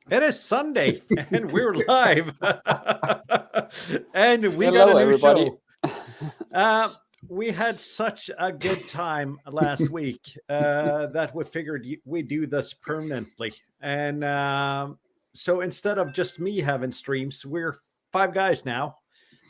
It is Sunday, and we're live, and we got a Hello, new everybody. show. We had such a good time last week that we figured we do this permanently, and so instead of just me having streams, we're five guys now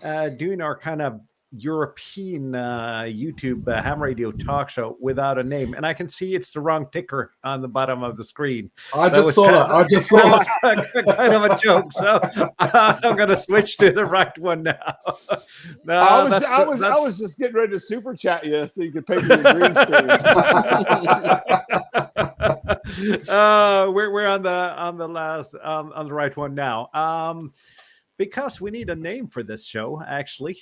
doing our kind of European YouTube ham radio talk show without a name, and I can see it's the wrong ticker on the bottom of the screen. I just saw that. I just saw that. Kind of a joke. So I'm going to switch to the right one now. No, I was just getting ready to super chat you so you could pay for your green screen. We're on the right one now. Because we need a name for this show, actually.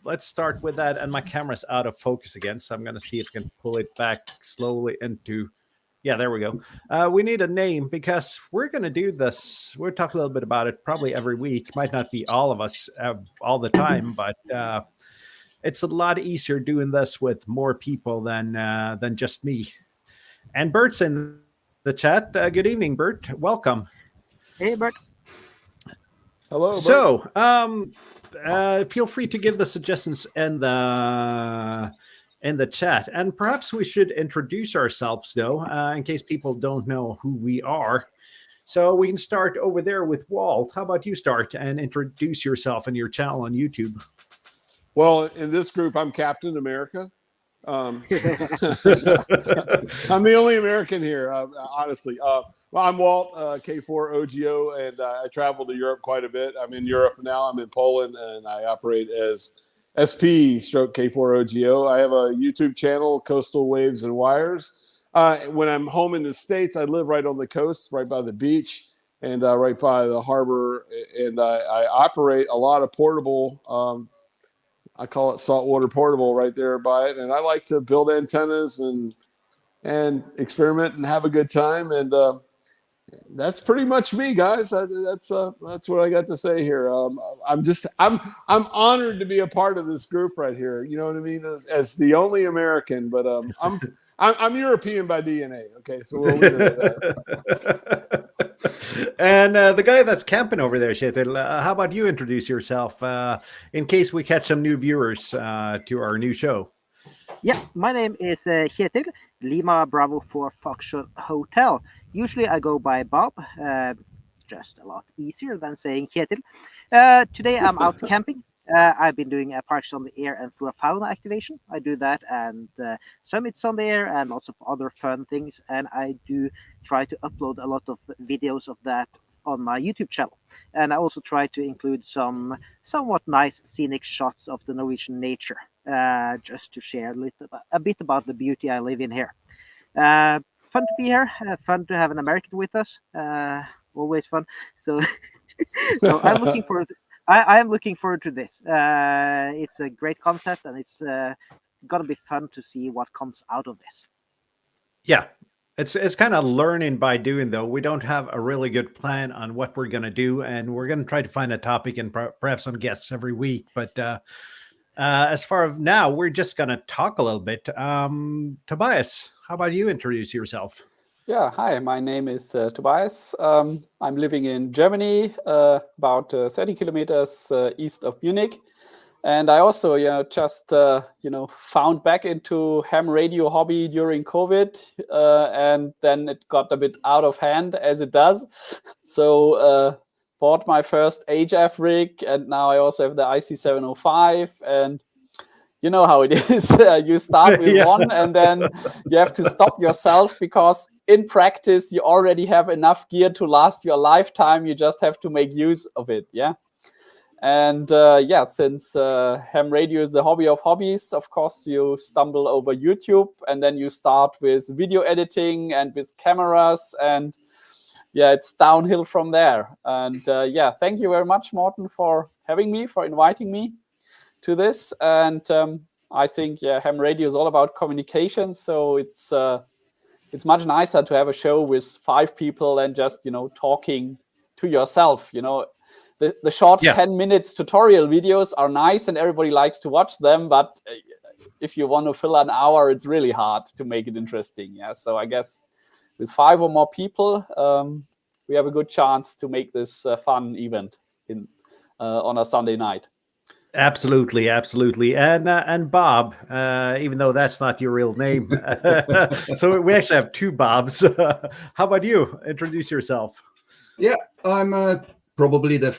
Let's start with that. And my camera's out of focus again, so I'm going to see if I can pull it back slowly into... Yeah, there we go. We need a name because we're going to do this. We'll talk a little bit about it probably every week. Might not be all of us all the time, but it's a lot easier doing this with more people than just me. And Bert's in the chat. Good evening, Bert. Welcome. Hey, Bert. Hello, Bert. So, feel free to give the suggestions in the chat, and perhaps we should introduce ourselves, though, in case people don't know who we are. So we can start over there with Walt. How about you start and introduce yourself and your channel on YouTube? Well, in this group, I'm Captain America. I'm the only American here, honestly. Well, I'm Walt, K4OGO, and I travel to Europe quite a bit. I'm in Europe now. I'm in Poland, and I operate as SP/K4OGO. I have a YouTube channel, Coastal Waves and Wires. When I'm home in the States, I live right on the coast, right by the beach, and right by the harbor. And I operate a lot of portable, I call it saltwater portable right there by it. And I like to build antennas and experiment and have a good time. And that's pretty much me, guys. That's what I got to say here. I'm honored to be a part of this group right here. You know what I mean? As the only American, but I'm European by DNA. Okay, so we'll leave it at that. And the guy that's camping over there, Kjetil, how about you introduce yourself in case we catch some new viewers to our new show? Yeah, my name is Kjetil, Lima Bravo 4 Foxtrot Hotel. Usually I go by Bob, just a lot easier than saying Kjetil. Today I'm out camping. I've been doing Parks on the Air and Flora Fauna activation. I do that and summits on the air and lots of other fun things. And I do try to upload a lot of videos of that on my YouTube channel. And I also try to include some somewhat nice scenic shots of the Norwegian nature, just to share a bit about the beauty I live in here. Fun to be here. Fun to have an American with us. Always fun. So, so I'm looking forward. I am looking forward to this. It's a great concept, and it's gonna be fun to see what comes out of this. Yeah, it's kind of learning by doing, though. We don't have a really good plan on what we're going to do, and we're going to try to find a topic and perhaps some guests every week. But as far as now, we're just going to talk a little bit. Tobias, how about you introduce yourself? Yeah, hi, my name is Tobias. I'm living in Germany, about 30 kilometers east of Munich. And I also, just, found back into ham radio hobby during COVID. And then it got a bit out of hand, as it does. So bought my first HF rig, and now I also have the IC705. And you know how it is. You start with one, and then you have to stop yourself, because in practice, you already have enough gear to last your lifetime. You just have to make use of it, yeah? And since ham radio is the hobby of hobbies, of course, you stumble over YouTube, and then you start with video editing and with cameras, and it's downhill from there. And thank you very much, Morten, for having me, for inviting me to this. And I think ham radio is all about communication, so it's much nicer to have a show with 5 people and just talking to yourself. The short 10 minutes tutorial videos are nice and everybody likes to watch them, but if you want to fill an hour, it's really hard to make it interesting. So I guess with 5 or more people, we have a good chance to make this fun event on a Sunday night. Absolutely, absolutely. And Bob, even though that's not your real name, so we actually have two Bobs. How about you? Introduce yourself. Yeah, I'm probably the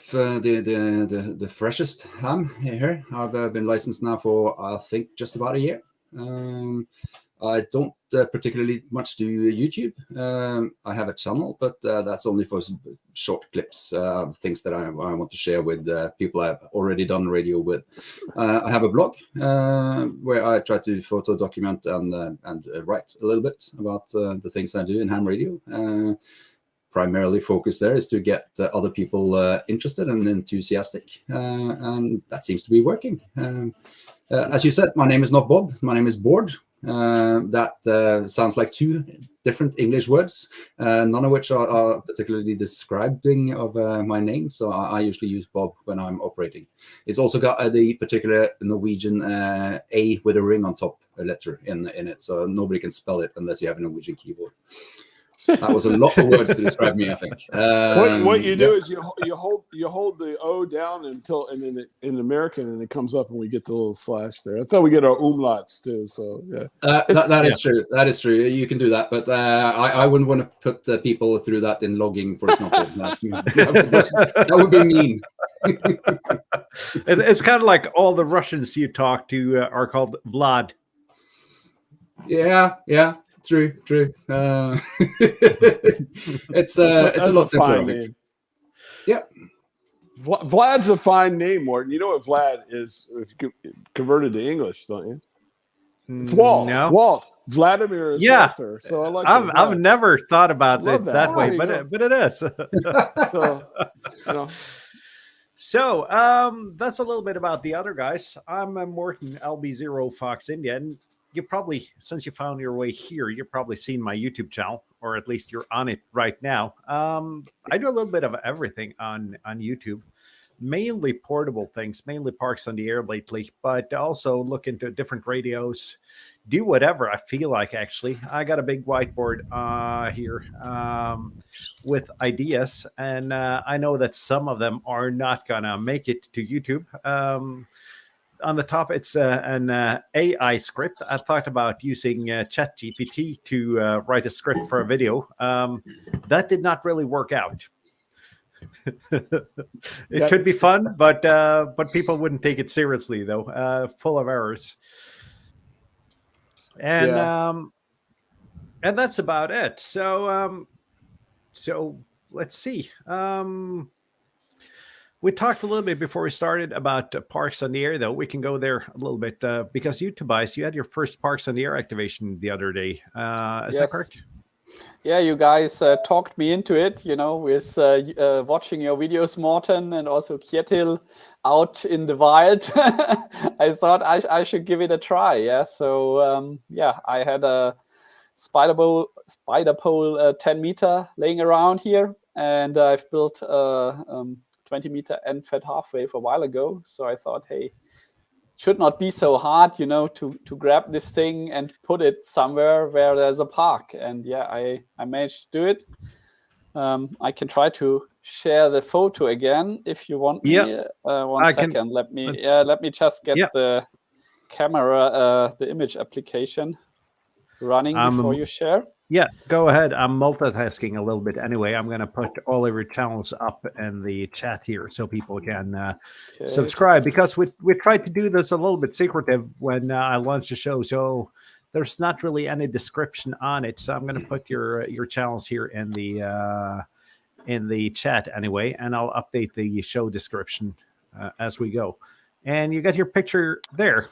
freshest ham here. I've been licensed now for I think just about a year. I don't particularly much do YouTube. I have a channel, but that's only for short clips, things that I want to share with people I've already done radio with. I have a blog where I try to photo document and write a little bit about the things I do in ham radio. Primarily focus there is to get other people interested and enthusiastic, and that seems to be working. As you said, my name is not Bob, my name is Bård. That sounds like two different English words, none of which are particularly describing of my name, so I usually use Bob when I'm operating. It's also got the particular Norwegian A with a ring on top, a letter in it, so nobody can spell it unless you have a Norwegian keyboard. That was a lot of words to describe me, I think. What you do is you hold the O down and then in American, and it comes up and we get the little slash there. That's how we get our umlauts too. So yeah, that is true. That is true. You can do that, but I wouldn't want to put people through that in logging, for example. That would be mean. It's kind of like all the Russians you talk to are called Vlad. Yeah. True. It's a lot simpler. Yeah. Vlad's a fine name, Morten. You know what Vlad is if converted to English, don't you? It's Walt. No. Walt. Vladimir is Walter. So I like I've never thought about it that way, but it is. So you know. So that's a little bit about the other guys. I'm Morten LB0 Fox India, and you probably, since you found your way here, you've probably seen my YouTube channel, or at least you're on it right now. I do a little bit of everything on YouTube, mainly portable things, mainly Parks on the Air lately, but also look into different radios, do whatever I feel like, actually. I got a big whiteboard here with ideas, and I know that some of them are not going to make it to YouTube. On the top, it's an AI script. I thought about using ChatGPT to write a script for a video. That did not really work out. It could be fun, but people wouldn't take it seriously, though. Full of errors. And that's about it. So let's see. We talked a little bit before we started about Parks on the Air, though. We can go there a little bit because you, Tobias, you had your first Parks on the Air activation the other day. Is that correct? Yeah, you guys talked me into it, with watching your videos, Morten, and also Kjetil out in the wild. I thought I should give it a try. Yeah, so I had a spider pole 10 meter laying around here, and I've built 20-meter end fed half wave a while ago. So I thought, hey, should not be so hard, to grab this thing and put it somewhere where there's a park. And yeah, I managed to do it. I can try to share the photo again if you want me. One second. Let me just get the camera, the image application running before you share. Yeah, go ahead. I'm multitasking a little bit anyway. I'm going to put all of your channels up in the chat here so people can subscribe, because we tried to do this a little bit secretive when I launched the show. So there's not really any description on it. So I'm going to put your channels here in the chat anyway, and I'll update the show description as we go. And you got your picture there.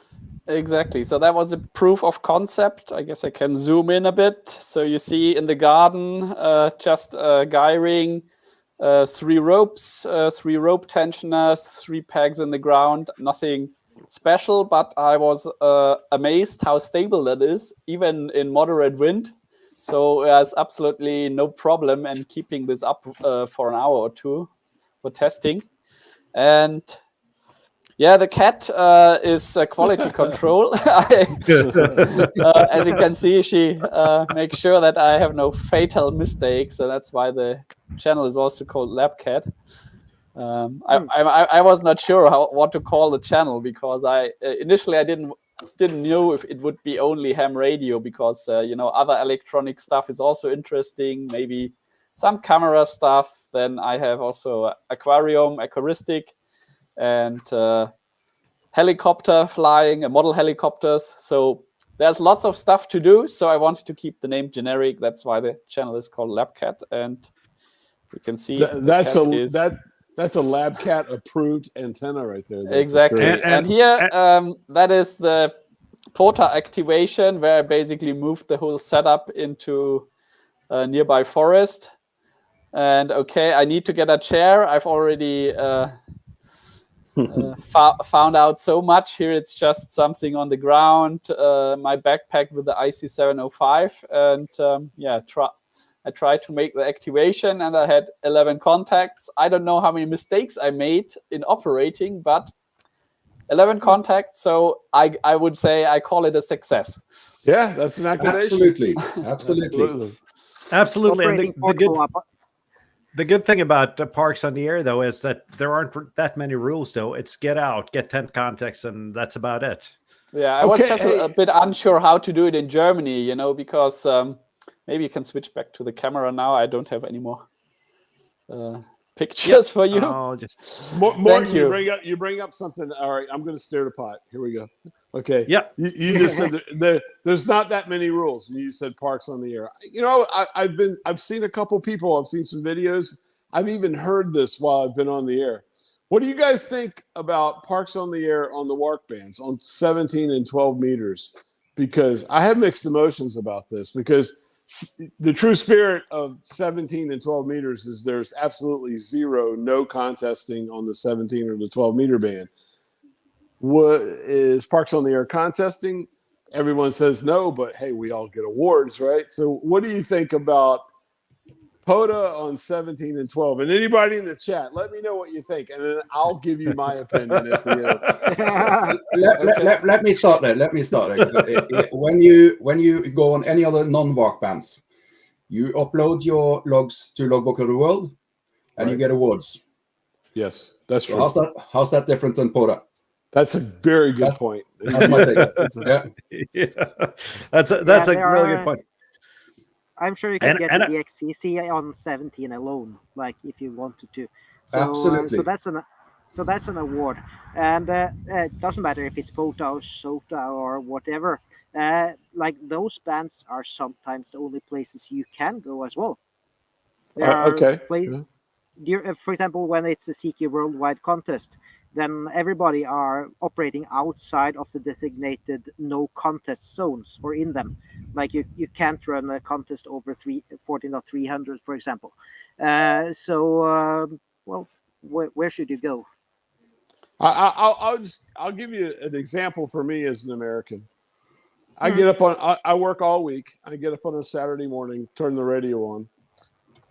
Exactly. So that was a proof of concept. I guess I can zoom in a bit. So you see in the garden, just a guy ring, 3 ropes, 3 rope tensioners, 3 pegs in the ground. Nothing special, but I was amazed how stable that is, even in moderate wind. So there's absolutely no problem in keeping this up for an hour or two for testing. And Yeah, the cat is quality control. As you can see, she makes sure that I have no fatal mistakes, and that's why the channel is also called Lab Cat. I was not sure what to call the channel, because I initially I didn't know if it would be only ham radio, because other electronic stuff is also interesting, maybe some camera stuff. Then I have also aquarium, aquaristic, and helicopter flying, model helicopters. So there's lots of stuff to do. So I wanted to keep the name generic. That's why the channel is called Lab Cat, and you can see that's a Lab Cat approved antenna right there. Exactly. Sure. And here, that is the POTA activation, where I basically moved the whole setup into a nearby forest. And okay, I need to get a chair. I've already found out so much. Here it's just something on the ground, my backpack with the IC705. And I tried to make the activation, and I had 11 contacts. I don't know how many mistakes I made in operating, but 11 contacts. So I would say I call it a success. Yeah, that's an activation. Absolutely. And the good thing about Parks on the Air, though, is that there aren't that many rules, though. It's get out, get 10 contacts, and that's about it. Yeah, I was just a bit unsure how to do it in Germany, because maybe you can switch back to the camera now. I don't have any more pictures for you. Oh, just Morten, you bring up something. All right, I'm going to stir the pot. Here we go. Okay. Yeah. You just said there's not that many rules. You said Parks on the Air. I've seen a couple people. I've seen some videos. I've even heard this while I've been on the air. What do you guys think about Parks on the Air on the WARC bands on 17 and 12 meters? Because I have mixed emotions about this, because the true spirit of 17 and 12 meters is there's absolutely no contesting on the 17 or the 12 meter band. What is Parks on the Air contesting? Everyone says no, but hey, we all get awards, right? So what do you think about POTA on 17 and 12? And anybody in the chat, let me know what you think, and then I'll give you my opinion at the end. Let me start there. When you go on any other non-WARC bands, you upload your logs to Logbook of the World, and you get awards. Yes, that's true. How's that different than POTA? That's a very good point. That's my take. That's a really good point. I'm sure you can get the XCC on 17 alone, like if you wanted to. So, absolutely. So that's an award, and it doesn't matter if it's POTA or SOTA or whatever. Like those bands are sometimes the only places you can go as well. Okay. For example, when it's the CQ Worldwide contest, then everybody are operating outside of the designated no contest zones or in them. Like you can't run a contest over 14.300, for example. Where should you go? I'll give you an example for me as an American. I work all week. I get up on a Saturday morning, turn the radio on,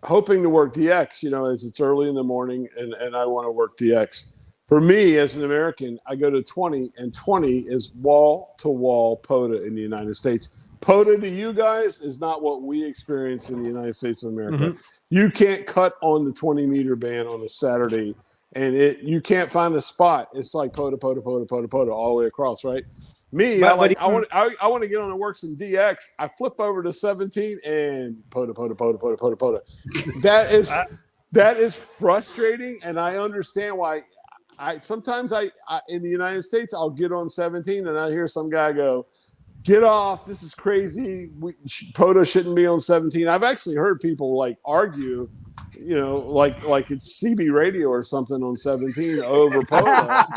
hoping to work DX, as it's early in the morning and I want to work DX. For me, as an American, I go to 20, and 20 is wall-to-wall POTA in the United States. POTA to you guys is not what we experience in the United States of America. Mm-hmm. You can't cut on the 20-meter band on a Saturday, and you can't find a spot. It's like POTA all the way across, right? Me, I want to get on and work some DX. I flip over to 17 and POTA. That is frustrating, and I understand why. Sometimes in the United States, I'll get on 17 and I hear some guy go, "Get off! This is crazy. POTA shouldn't be on 17." I've actually heard people argue, like it's CB radio or something on 17 over POTA.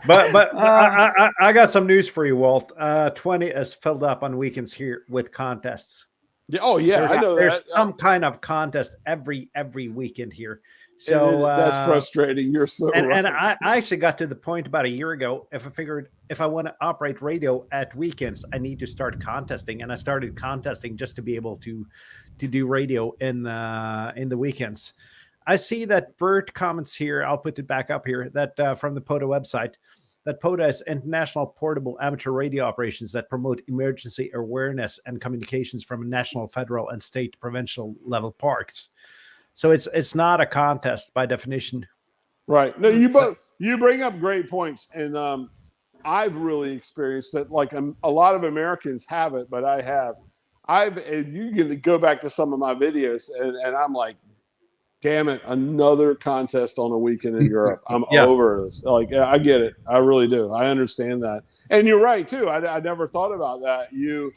But I got some news for you, Walt. 20 is filled up on weekends here with contests. Yeah, I know that. There's some kind of contest every weekend here. So that's frustrating. You're so right. And I actually got to the point about a year ago. If I figured if I want to operate radio at weekends, I need to start contesting, and I started contesting just to be able to do radio in the weekends. I see that Bert comments here. I'll put it back up here. That from the POTA website, that POTA is international portable amateur radio operations that promote emergency awareness and communications from national, federal, and state provincial level parks. So it's not a contest by definition. Right. No, you bring up great points, and I've really experienced it. Like a lot of Americans have it, but I have. And you can go back to some of my videos, and I'm like, damn it, another contest on a weekend in Europe. I'm over this. Like, I get it. I really do. I understand that. And you're right too. I never thought about that. You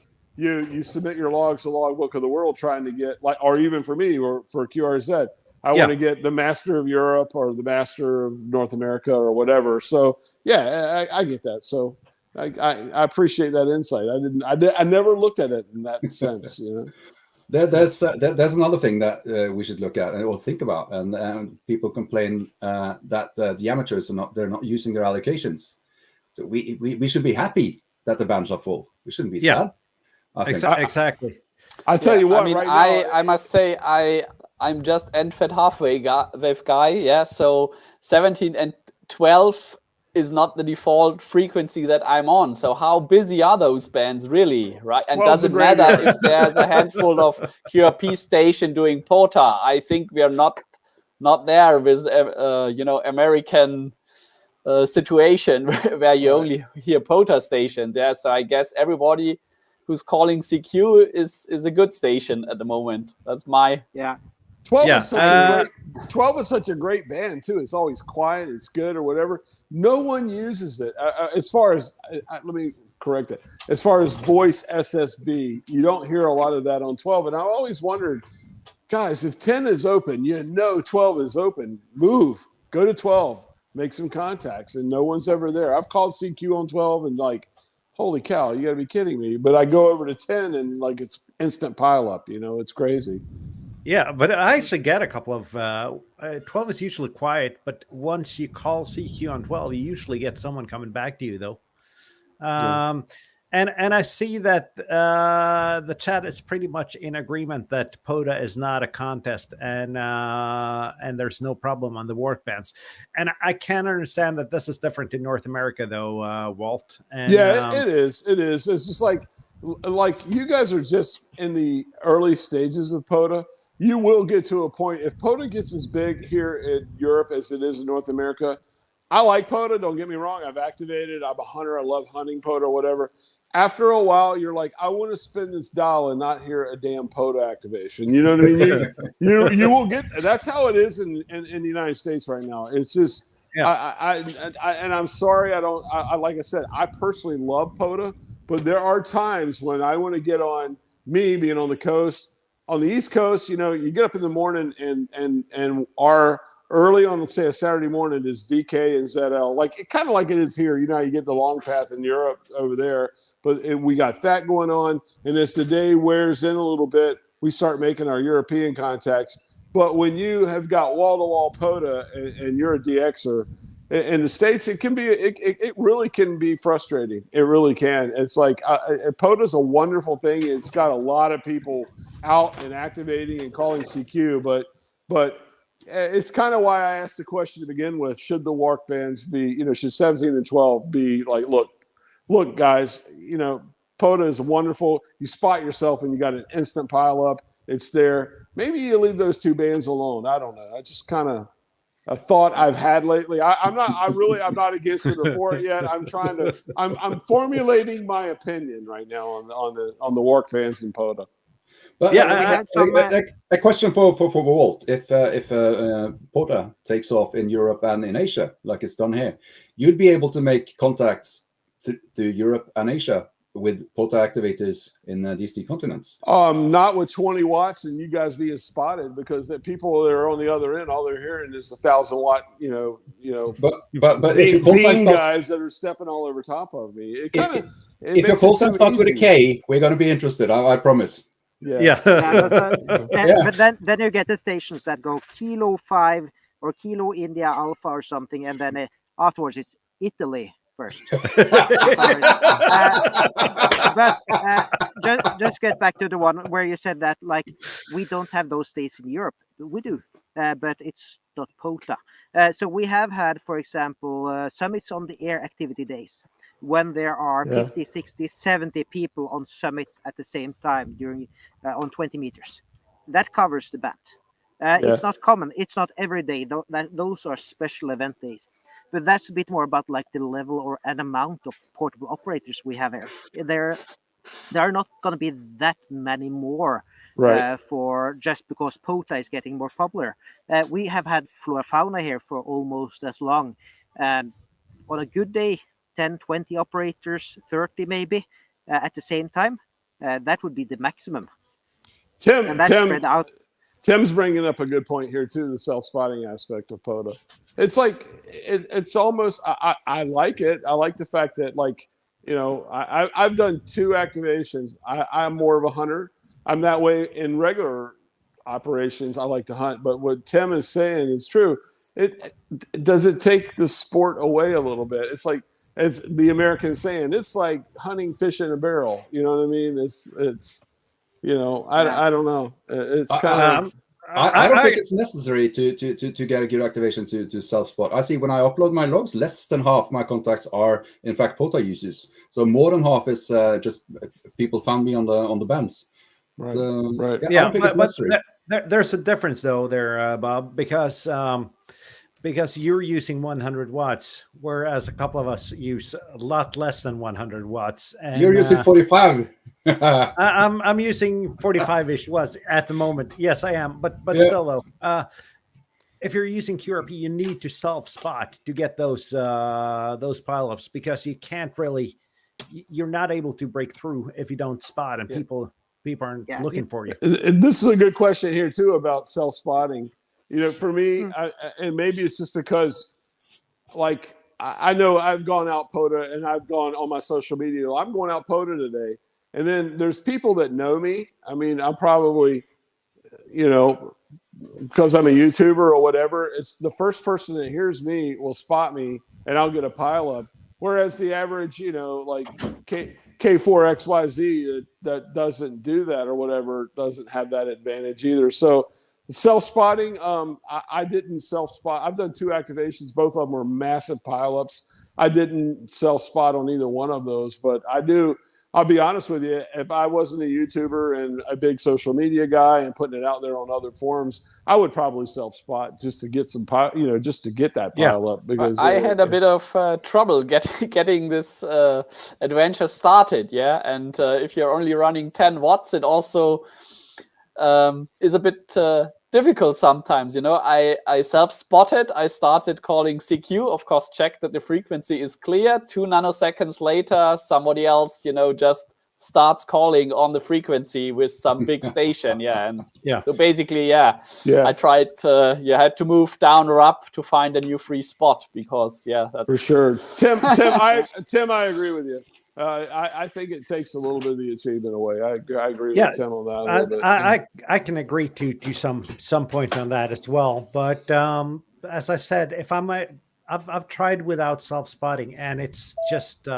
submit your logs to Logbook of the World trying to get, like, or even for me or for QRZ, I want to get the Master of Europe or the Master of North America or whatever. So yeah, I get that. So I appreciate that insight. I never looked at it in that sense, you know. There's another thing that we should look at or think about, and people complain that the amateurs they're not using their allocations. So we should be happy that the bands are full. We shouldn't be sad. Exactly. I tell you what, I mean, right now, I must say I'm just end-fed halfway wave guy. Yeah, so 17 and 12 is not the default frequency that I'm on. So how busy are those bands really, right? And does it matter if there's a handful of QRP station doing POTA? I think we are not there with American situation where you only hear POTA stations. Yeah, so I guess everybody who's calling CQ is a good station at the moment. That's my 12 is such a great band too. It's always quiet, it's good or whatever. No one uses it. As far as let me correct it. As far as voice SSB, you don't hear a lot of that on 12. And I always wondered, guys, if 10 is open, 12 is open. Move, go to 12, make some contacts, and no one's ever there. I've called CQ on 12 and like, holy cow, you got to be kidding me. But I go over to 10 and like it's instant pile up. It's crazy. Yeah, but I actually get a couple of 12 is usually quiet, but once you call CQ on 12, you usually get someone coming back to you though. And I see that the chat is pretty much in agreement that POTA is not a contest, and there's no problem on the work bands. And I can understand that this is different in North America though, Walt. And, it is. It's just like you guys are just in the early stages of POTA. You will get to a point, if POTA gets as big here in Europe as it is in North America. I like POTA, don't get me wrong. I've activated. I'm a hunter. I love hunting POTA or whatever. After a while, you're like, I want to spin this dial and not hear a damn POTA activation. You know what I mean? You will get. That's how it is in the United States right now. It's just, and I'm sorry, I don't. Like I said, I personally love POTA, but there are times when I want to get on. Me being on the coast, on the East Coast, you get up in the morning and our early on, let's say a Saturday morning, is VK and ZL, like kind of like it is here. You get the long path in Europe over there, but we got that going on. And as the day wears in a little bit, we start making our European contacts. But when you have got wall-to-wall POTA and you're a DXer in the States, it can be, it really can be frustrating. It really can. It's like POTA is a wonderful thing. It's got a lot of people out and activating and calling CQ, but it's kind of why I asked the question to begin with: should the WARC bands be, should 17 and 12 be like, look, guys, POTA is wonderful. You spot yourself and you got an instant pile up. It's there. Maybe you leave those two bands alone. I don't know. I just kind of a thought I've had lately. I'm not against it or for it yet. I'm formulating my opinion right now on the WARC bands and POTA. But a question for Walt: if POTA takes off in Europe and in Asia, like it's done here, you'd be able to make contacts to Europe and Asia with POTA activators in these two continents. Not with 20 watts, and you guys being spotted, because the people that are on the other end, all they're hearing is 1,000 watt, But if your call sign guys that are stepping all over top of me. If your call sign starts with a K, we're going to be interested. I promise. But then you get the stations that go Kilo 5 or Kilo India Alpha or something, and then afterwards it's Italy first. But just get back to the one where you said that, like, we don't have those states in Europe. We do. but it's not POTA. So we have had, for example, summits on the air activity days when there are 50, 60, 70 people on summits at the same time during on 20 meters. That covers the band. It's not common. It's not every day. Those are special event days. But that's a bit more about like the level or an amount of portable operators we have here. There are not going to be that many more for just because POTA is getting more popular. We have had flora fauna here for almost as long. On a good day, 10, 20 operators, 30 maybe at the same time. That would be the maximum. And that's spread out. Tim's bringing up a good point here too, the self-spotting aspect of POTA. It's like it's almost I like it. I like the fact that, like, you know, I've done 2 activations. I'm more of a hunter. I'm that way in regular operations. I like to hunt, but what Tim is saying is true. It does it take the sport away a little bit. It's like, it's the American saying, it's like hunting fish in a barrel. You know what I mean? It's you know, I don't know. It's kind of. I don't think it's necessary to get a good activation to self-spot. I see when I upload my logs, less than half my contacts are in fact POTA users. So more than half is just people found me on the bands. Right. Right. Yeah, I don't think it's necessary. There's a difference though there, Bob, because you're using 100 watts, whereas a couple of us use a lot less than 100 watts. And, you're using 45. I'm using 45-ish watts at the moment. Yes, I am. But still, though, if you're using QRP, you need to self-spot to get those pileups, because you can't really, you're not able to break through if you don't spot, and people aren't looking for you. And this is a good question here too about self-spotting. You know, for me, and maybe it's just because, like, I know I've gone out POTA and I've gone on my social media. I'm going out POTA today. And then there's people that know me. I mean, I'm probably, you know, because I'm a YouTuber or whatever, it's the first person that hears me will spot me and I'll get a pile up. Whereas the average, you know, like K4XYZ that doesn't do that or whatever, doesn't have that advantage either. So self-spotting, I didn't self-spot. I've done 2 activations. Both of them were massive pileups. I didn't self-spot on either one of those, but I do. I'll be honest with you. If I wasn't a YouTuber and a big social media guy and putting it out there on other forums, I would probably self-spot just to get some, just to get that pile up. Because I had a bit of trouble getting this adventure started. Yeah, and if you're only running 10 watts, it also is a bit difficult sometimes. You know, I self-spotted. I started calling CQ, of course, checked that the frequency is clear. 2 nanoseconds later, somebody else, you know, just starts calling on the frequency with some big station. So basically, I tried to, you had to move down or up to find a new free spot, because that's for sure. Tim, I agree with you. I think it takes a little bit of the achievement away. I agree with Tim on that a little bit. I can agree to some point on that as well. But as I said, if I've tried without self-spotting, and it's just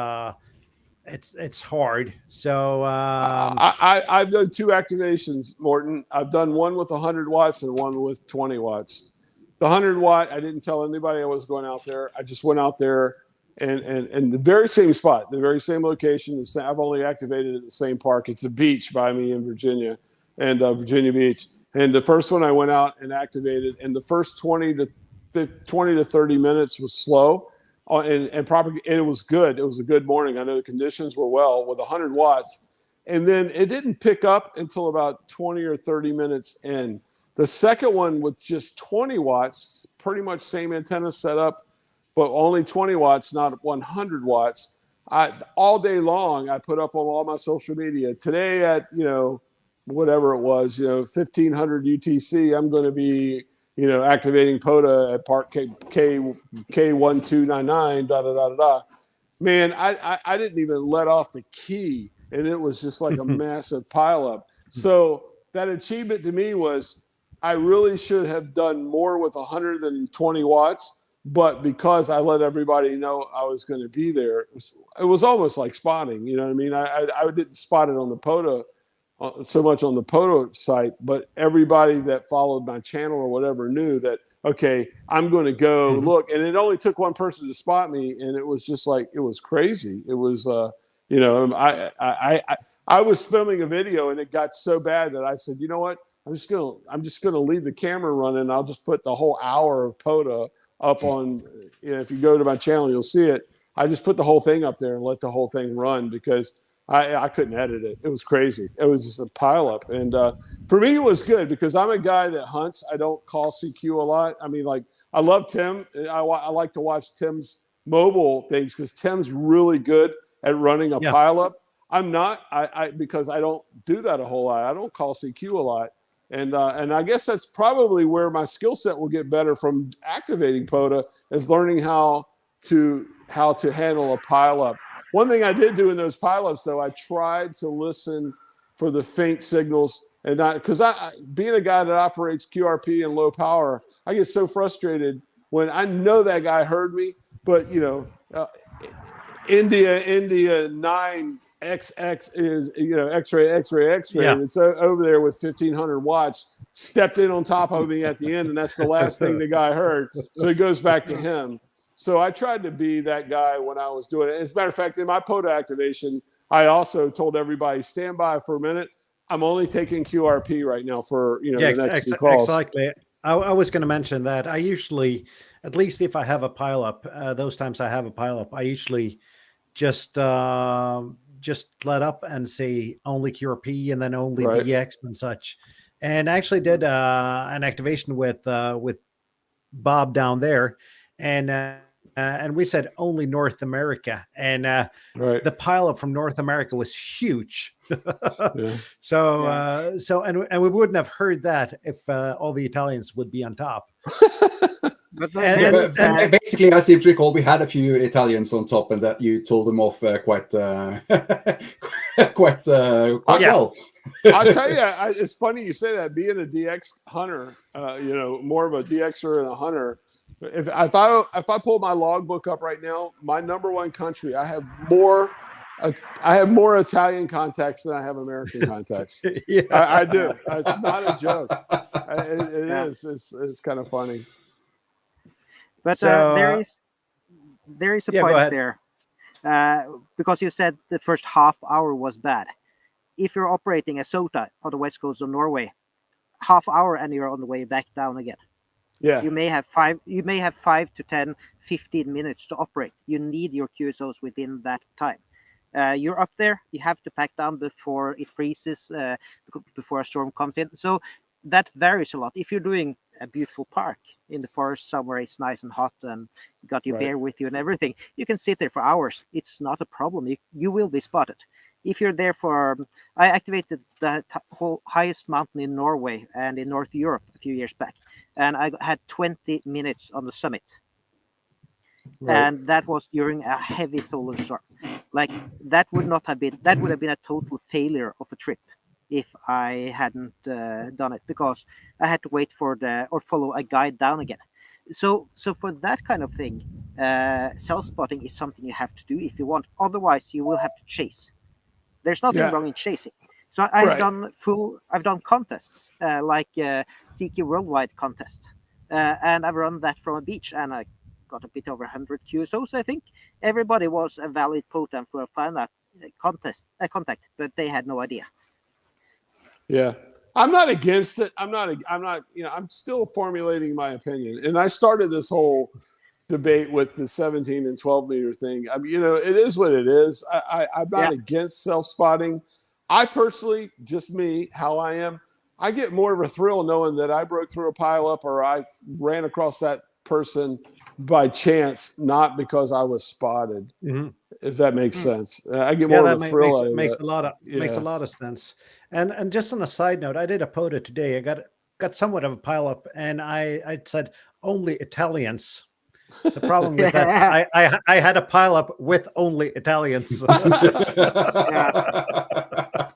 it's hard. So I've done 2 activations, Morton. I've done one with 100 watts and one with 20 watts. The 100 watt, I didn't tell anybody I was going out there. I just went out there. And the very same spot, the very same location. I've only activated at the same park. It's a beach by me in Virginia, and Virginia Beach. And the first one I went out and activated, and the first 20 to 30 minutes was slow, and it was good. It was a good morning. I know the conditions were well with 100 watts, and then it didn't pick up until about 20 or 30 minutes in. The second one with just 20 watts, pretty much same antenna setup, but only 20 watts, not 100 watts. All day long, I put up on all my social media. Today at, you know, whatever it was, you know, 1500 UTC, I'm going to be, you know, activating POTA at Park K1299, Man, I didn't even let off the key, and it was just like a massive pileup. So that achievement to me was, I really should have done more with 120 watts. But because I let everybody know I was going to be there, it was almost like spotting. You know what I mean? I didn't spot it on the POTA so much on the Poto site, but everybody that followed my channel or whatever knew that, okay, I'm going to go look. And it only took one person to spot me. And it was just like, it was crazy. It was, you know, I was filming a video and it got so bad that I said, you know what, I'm just going to leave the camera running. I'll just put the whole hour of Poto up on, you know, if you go to my channel, you'll see it. I just put the whole thing up there and let the whole thing run because I couldn't edit it. It was crazy. It was just a pileup. And for me, it was good because I'm a guy that hunts. I don't call CQ a lot. I mean, like, I love Tim. I like to watch Tim's mobile things because Tim's really good at running a pileup. I'm not, because I don't do that a whole lot. I don't call CQ a lot. And I guess that's probably where my skill set will get better from activating Poto, is learning how to handle a pileup. One thing I did do in those pileups, though, I tried to listen for the faint signals, and not because being a guy that operates QRP and low power, I get so frustrated when I know that guy heard me, but you know, India 9 XX is, you know, X-ray. Yeah. It's over there with 1500 watts, stepped in on top of me at the end, and that's the last thing the guy heard. So it goes back to him. So I tried to be that guy when I was doing it. As a matter of fact, in my Poto activation, I also told everybody, stand by for a minute. I'm only taking QRP right now for, you know, the next few calls. Exactly. I was going to mention that I usually, at least if I have a pileup, those times I have a pileup, I usually just let up and say only QRP and then only DX and such. And I actually did an activation with Bob down there, and we said only North America, and the pileup from North America was huge. So we wouldn't have heard that if all the Italians would be on top. But basically, I seem to recall we had a few Italians on top, and that you told them off quite well. I'll tell you, it's funny you say that. Being a DX hunter, you know, more of a DXer and a hunter. If I pull my logbook up right now, my number one country, I have more Italian contacts than I have American contacts. I do. It's not a joke. It is. It's kind of funny. But So, there is a point there, because you said the first half hour was bad. If you're operating a SOTA on the west coast of Norway, half hour and you're on the way back down again. Yeah. You may have 5 to 10, 15 minutes to operate. You need your QSOs within that time. You're up there. You have to pack down before it freezes, before a storm comes in. So that varies a lot. If you're doing a beautiful park in the forest somewhere, it's nice and hot, and you got your bear with you and everything, you can sit there for hours. It's not a problem. You will be spotted. If you're there for, I activated the whole highest mountain in Norway and in North Europe a few years back, and I had 20 minutes on the summit. And that was during a heavy solar storm. Like, that would have been a total failure of a trip if I hadn't done it, because I had to wait for follow a guide down again. So for that kind of thing, self-spotting is something you have to do if you want. Otherwise, you will have to chase. There's nothing wrong in chasing. So I've done contests like CQ Worldwide contest, and I've run that from a beach, and I got a bit over 100 QSOs. I think everybody was a valid potent for a final contact, but they had no idea. Yeah, I'm not against it. I'm not. You know, I'm still formulating my opinion, and I started this whole debate with the 17 and 12 meter thing. I mean, you know, it is what it is. I'm not against self-spotting. I personally, just me, how I am, I get more of a thrill knowing that I broke through a pileup or I ran across that person by chance, not because I was spotted. If that makes sense, I get more of a thrill out of it. Makes a lot of sense. And just on a side note, I did a Poto today. I got somewhat of a pileup, and I said only Italians. The problem with that, I had a pileup with only Italians.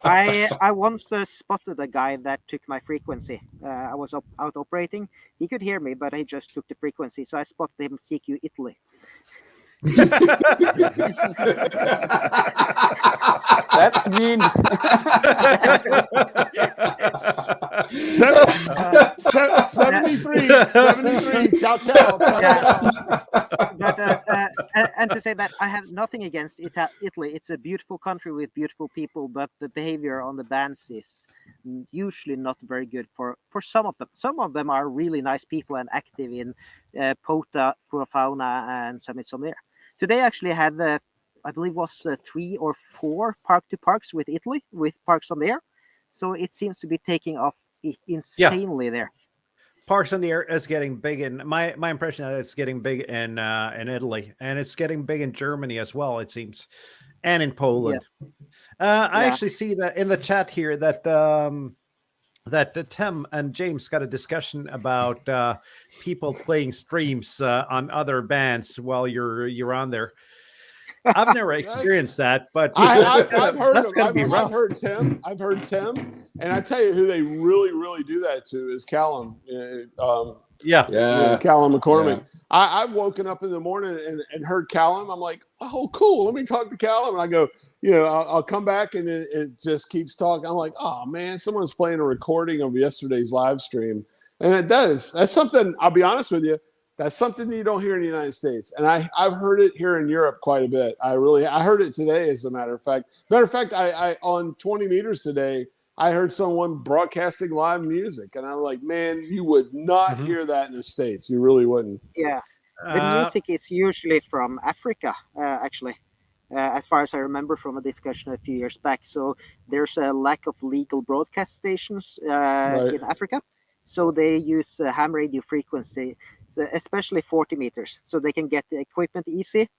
I once spotted a guy that took my frequency. I was out operating. He could hear me, but he just took the frequency. So I spotted him CQ Italy. That's mean. 73. Ciao, ciao. And to say that I have nothing against Italy. It's a beautiful country with beautiful people, but the behavior on the bands is usually not very good for some of them. Some of them are really nice people and active in Pota, Fauna, and Summit Somnier. Today I actually had I believe was 3 or 4 park-to-parks with Italy, with Parks on the Air. So it seems to be taking off insanely there. Parks on the Air is getting big, and my impression is it's getting big in Italy, and it's getting big in Germany as well, it seems, and in Poland. I actually see that in the chat here that that Tim and James got a discussion about people playing streams on other bands while you're on there. I've never experienced that, but I've heard Tim, and I tell you who they really do that to is Callum. Callum McCormick. Yeah. I've woken up in the morning and heard Callum. I'm like, oh, cool. Let me talk to Callum. And I go, I'll come back, and it just keeps talking. I'm like, oh man, someone's playing a recording of yesterday's live stream, and it does. That's something. I'll be honest with you. That's something you don't hear in the United States. And I've heard it here in Europe quite a bit. I heard it today, as a matter of fact. I on 20 meters today, I heard someone broadcasting live music. And I'm like, man, you would not hear that in the States. You really wouldn't. Yeah. The music is usually from Africa, actually, as far as I remember from a discussion a few years back. So there's a lack of legal broadcast stations in Africa. So they use ham radio frequency, especially 40 meters, so they can get the equipment easy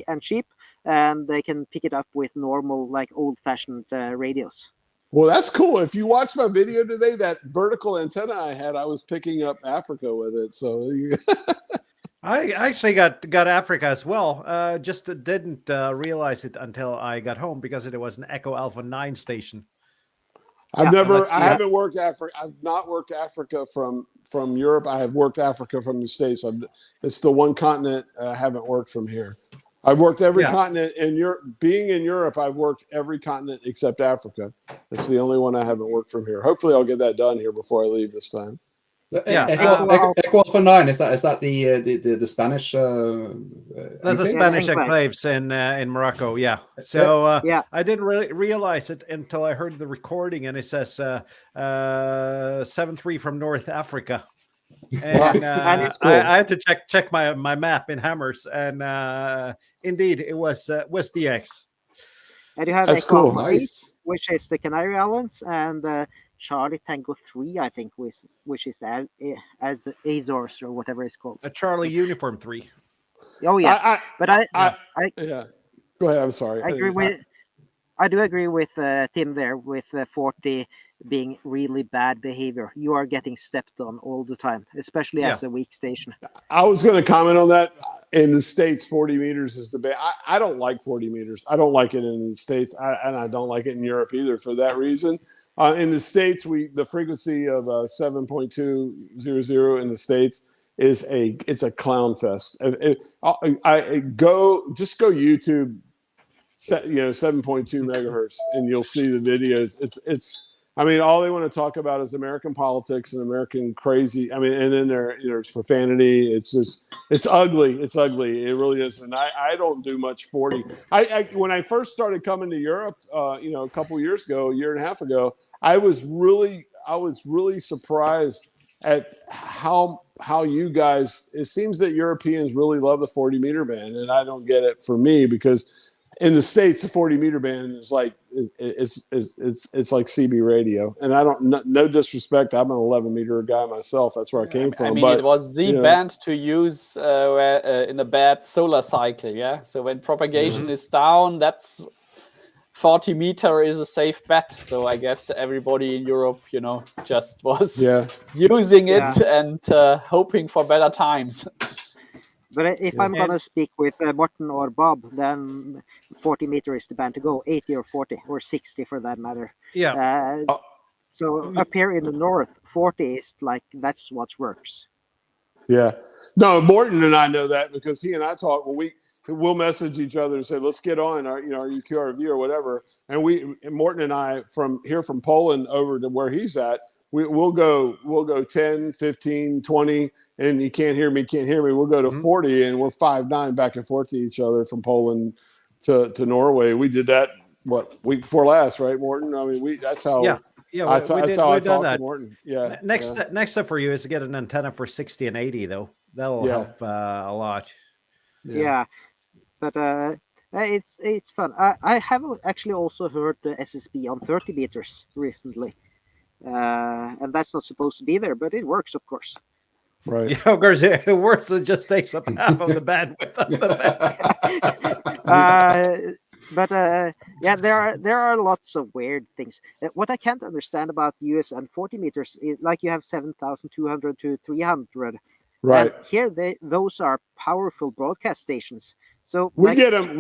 and cheap, and they can pick it up with normal, like old-fashioned radios. Well, that's cool. If you watch my video today, that vertical antenna I had, I was picking up Africa with it. So I actually got Africa as well. Just didn't realize it until I got home because it was an Echo Alpha 9 station. I haven't worked Africa. I've not worked Africa from Europe. I have worked Africa from the States. It's the one continent I haven't worked from here. I've worked every continent in Europe. Being in Europe, I've worked every continent except Africa. It's the only one I haven't worked from here. Hopefully, I'll get that done here before I leave this time. Echo Alpha 9, is that the Spanish? That's the Spanish enclaves in Morocco. Yeah. So I didn't really realize it until I heard the recording, and it says 7-3 from North Africa. And cool. I had to check my map in Hammers, and indeed it was DX. And you have That's Echo cool. Alpha 8, which is the Canary Islands, and Charlie Tango 3, I think, which is the Azores or whatever it's called. A Charlie Uniform 3. Oh yeah, Go ahead. I'm sorry. I do agree with Tim there with 40 being really bad behavior. You are getting stepped on all the time, especially as a weak station. I was going to comment on that. In the States, 40 meters is the best. I don't like 40 meters. I don't like it in the States, and I don't like it in Europe either for that reason. In the States, the frequency of 7.200 in the States is it's a clown fest. Go YouTube, 7.2 megahertz, and you'll see the videos. I mean, all they want to talk about is American politics and American crazy. I mean, and then there's profanity. It's ugly. It's ugly. It really is. And I don't do much 40. When I first started coming to Europe, a couple years ago, a year and a half ago, I was really surprised at how you guys. It seems that Europeans really love the 40 meter band, and I don't get it for me because in the States, the 40 meter band is like it's like CB radio, and I don't no disrespect. I'm an 11 meter guy myself. That's where I came from. I mean, it was the band to use in a bad solar cycle. Yeah, so when propagation is down, that's 40 meter is a safe bet. So I guess everybody in Europe, just was using it and hoping for better times. But if I'm going to speak with Morten or Bob, then 40 meter is the band to go, 80 or 40 or 60 for that matter. Yeah. So up here in the north, 40 is like, that's what works. Yeah. No, Morten and I know that because he and I talk we'll message each other and say, let's get on our UQRV or whatever. And Morton and I from Poland over to where he's at, we'll go 10, 15, 20, and you can't hear me. We'll go to 40, and we're 5'9" back and forth to each other from Poland to Norway. We did that week before last, right, Morton? I mean, that's how. Yeah, that's how I talk to Morton. Yeah. Next step for you is to get an antenna for 60 and 80, though. That'll help a lot. Yeah, but it's fun. I have actually also heard the SSB on 30 meters recently. And that's not supposed to be there, but it works, of course. Right. Yeah, of course, it works. It just takes up half of the bandwidth of the band. Yeah, there are lots of weird things. What I can't understand about US and 40 meters is like you have 7,200 to 300. Right. And here, those are powerful broadcast stations. So we get them.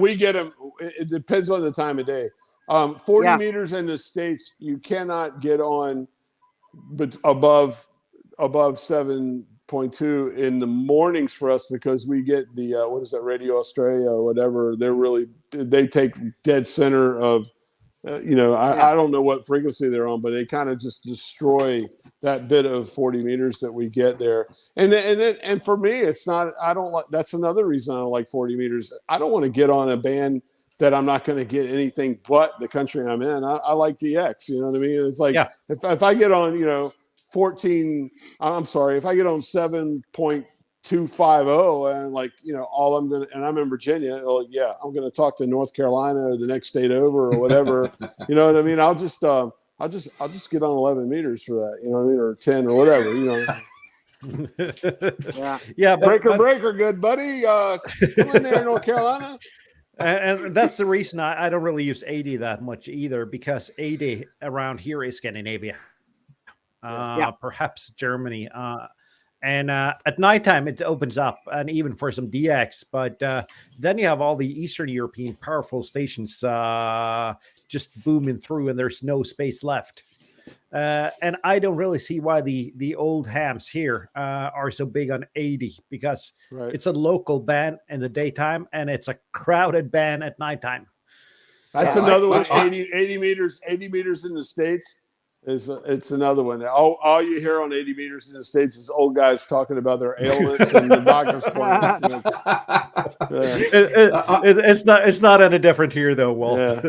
It depends on the time of day. 40 meters in the States, you cannot get on but above 7.2 in the mornings for us, because we get the what is that, Radio Australia or whatever. They take dead center of I don't know what frequency they're on, but they kind of just destroy that bit of 40 meters that we get there. And for me, it's not. I don't like. That's another reason I don't like 40 meters. I don't want to get on a band that I'm not going to get anything but the country I'm in. I like DX, you know what I mean? It's like, if I get on, if I get on 7.250 and all I'm going to, and I'm in Virginia, I'm going to talk to North Carolina or the next state over or whatever, you know what I mean? I'll just get on 11 meters for that, you know what I mean? Or 10 or whatever, Yeah. Breaker, good buddy. Come in there, North Carolina. And that's the reason I don't really use 80 that much either, because 80 around here is Scandinavia, perhaps Germany. And at nighttime, it opens up, and even for some DX. But then you have all the Eastern European powerful stations just booming through, and there's no space left. And I don't really see why the old hams here are so big on 80, because it's a local band in the daytime and it's a crowded band at nighttime. That's another one. 80 meters in the States it's another one. All you hear on 80 meters in the States is old guys talking about their ailments and the doctor's appointments. It's not any different here though, Walt.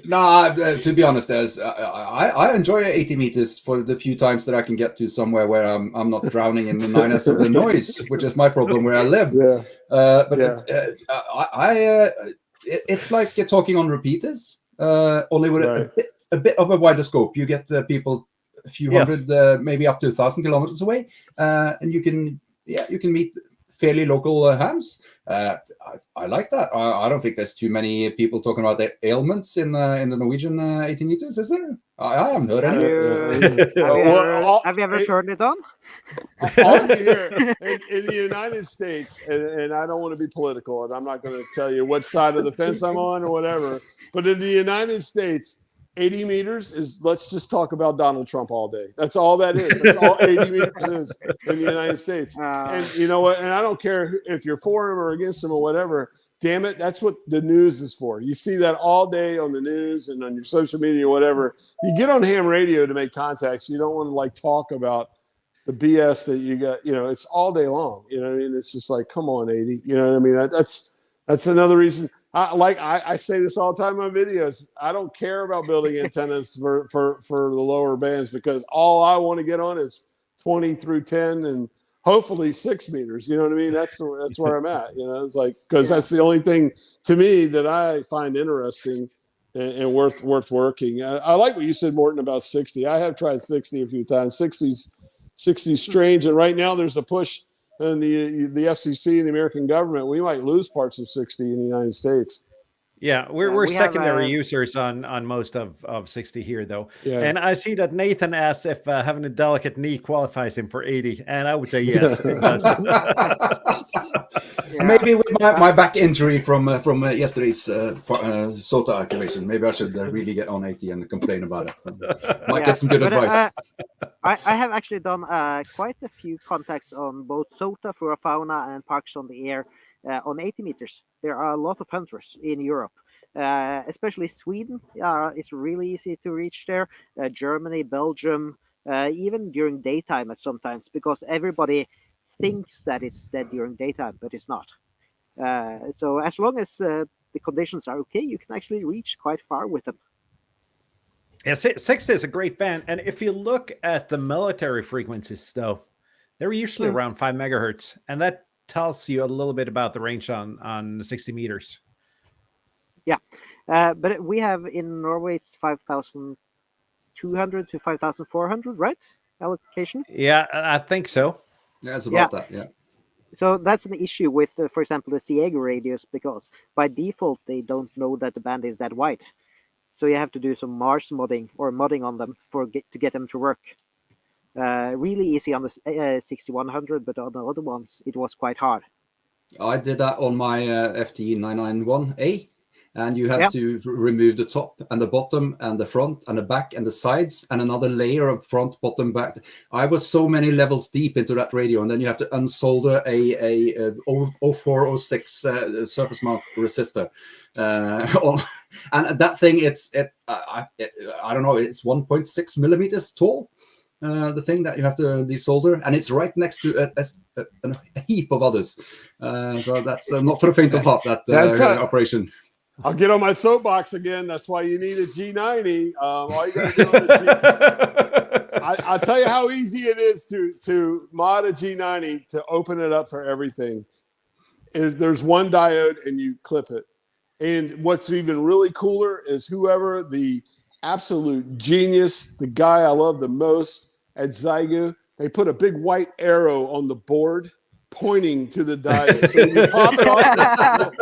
No, to be honest, I enjoy 80 meters for the few times that I can get to somewhere where I'm not drowning in the minus of the noise, which is my problem where I live. It's like you're talking on repeaters, only with a bit of a wider scope. You get people a few hundred, maybe up to 1,000 kilometers away, and you can meet fairly local hams. I like that. I don't think there's too many people talking about their ailments in the Norwegian 80 meters, is there? I haven't heard any. Have you ever turned it on? All you hear in the United States, and I don't want to be political, and I'm not going to tell you what side of the fence I'm on or whatever, but in the United States, 80 meters is, let's just talk about Donald Trump all day. That's all that is. That's all 80 meters is in the United States. And you know what? And I don't care if you're for him or against him or whatever. Damn it, that's what the news is for. You see that all day on the news and on your social media or whatever. You get on ham radio to make contacts. You don't want to talk about the BS that you got. It's all day long. You know what I mean? It's just like, come on, 80. You know what I mean? That's another reason. I say this all the time on videos. I don't care about building antennas for the lower bands, because all I want to get on is 20 through 10 and hopefully 6 meters. You know what I mean? That's where I'm at. It's like, because that's the only thing to me that I find interesting and worth working. I like what you said, Morton, about 60. I have tried 60 a few times. 60's strange, and right now there's a push. And the FCC and the American government, we might lose parts of 60 in the United States. Yeah, we're secondary users on most of 60 here, though. Yeah. And I see that Nathan asked if having a delicate knee qualifies him for 80, and I would say yes, it does. Maybe with my back injury from yesterday's SOTA activation, maybe I should really get on 80 and complain about it. Might get some good advice. I have actually done quite a few contacts on both SOTA, Flora Fauna, and Parks on the Air. on 80 meters. There are a lot of hunters in Europe, especially Sweden. It's really easy to reach there. Germany, Belgium, even during daytime at sometimes, because everybody thinks that it's dead during daytime, but it's not. So as long as the conditions are okay, you can actually reach quite far with them. Yeah, 60 is a great band. And if you look at the military frequencies, though, they're usually around 5 megahertz. And that tells you a little bit about the range on 60 meters. Yeah, but we have in Norway, it's 5,200 to 5,400, right? Allocation? Yeah, I think so. Yeah, it's about that, yeah. So that's an issue with, for example, the Ciego radios, because by default, they don't know that the band is that wide. So you have to do some Mars modding or modding on them to get them to work. Really easy on the 6100, but on the other ones, it was quite hard. I did that on my FT991A, and you have to remove the top and the bottom and the front and the back and the sides and another layer of front, bottom, back. I was so many levels deep into that radio, and then you have to unsolder a 0406 surface mount resistor. And that thing, I don't know, it's 1.6 millimeters tall. The thing that you have to desolder, and it's right next to a heap of others. So that's not for the faint of heart, that operation. I'll get on my soapbox again. That's why you need a G90. All you got to do on the I'll tell you how easy it is to mod a G90 to open it up for everything. There's one diode, and you clip it. And what's even really cooler is whoever the absolute genius, the guy I love the most at Zygo, they put a big white arrow on the board pointing to the diode. So you pop it off,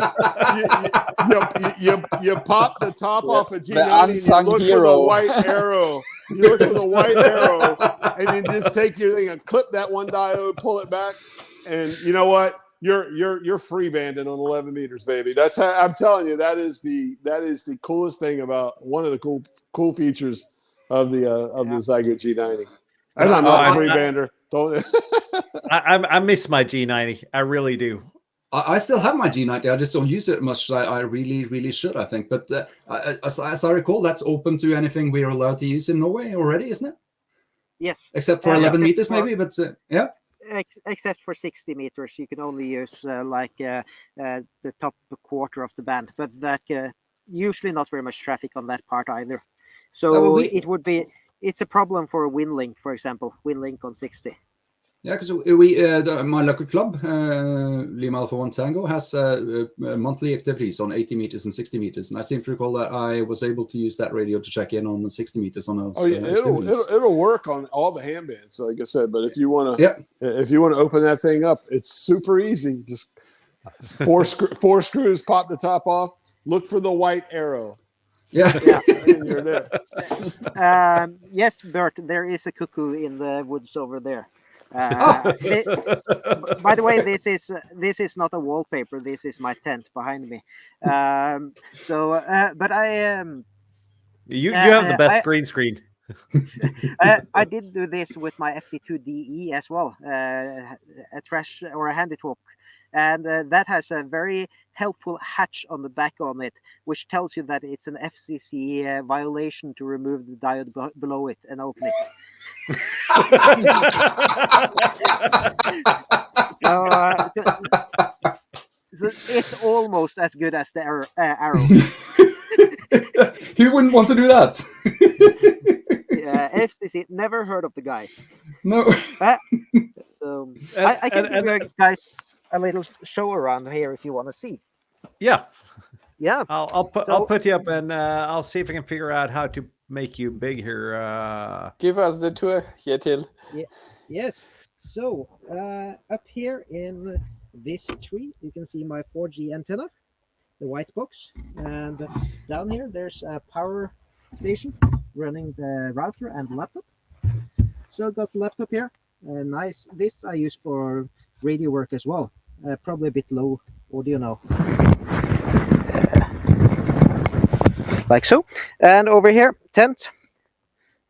you pop the top off a G90, and you look for the white arrow. You look for the white arrow, and then just take your thing and clip that one diode, pull it back, and you know what? You're free banding on 11 meters, baby. That's how, I'm telling you, that is the coolest thing about one of the cool features of the Zygo G90. And I'm not a free bander. Don't. I miss my G90. I really do. I still have my G90. I just don't use it much. I really, really should, I think. But as I recall, that's open to anything we are allowed to use in Norway already, isn't it? Yes. Except for 11 meters, maybe. But yeah. Except for 60 meters, you can only use the top quarter of the band, but that usually not very much traffic on that part either. So it's a problem for WinLink, for example, WinLink on 60. Yeah, because my local club, Lima Alpha 1 Tango, has monthly activities on 80 meters and 60 meters, and I seem to recall that I was able to use that radio to check in on the 60 meters on those. Oh yeah, it'll work on all the ham bands, like I said. But if you want to, open that thing up, it's super easy. Just four screws, pop the top off. Look for the white arrow. Yeah. You're there. Yes, Bert, there is a cuckoo in the woods over there. By the way, this is not a wallpaper. This is my tent behind me. But I you have the best green screen. I did do this with my FT2DE as well, a trash or a handy talk, and that has a very helpful hatch on the back on it, which tells you that it's an FCC violation to remove the diode below it and open it. So it's almost as good as the arrow. Who wouldn't want to do that? FCC, never heard of the guys. No. So I can give you guys a little show around here if you want to see. Yeah. Yeah. I'll put you up, and I'll see if I can figure out how to make you big here. Give us the tour, Kjetil. Yeah. Yes. So up here in this tree, you can see my 4G antenna, the white box, and down here there's a power station running the router and the laptop. So I've got the laptop here. Nice. This I use for radio work as well. Probably a bit low audio now. Like so. And over here, tent.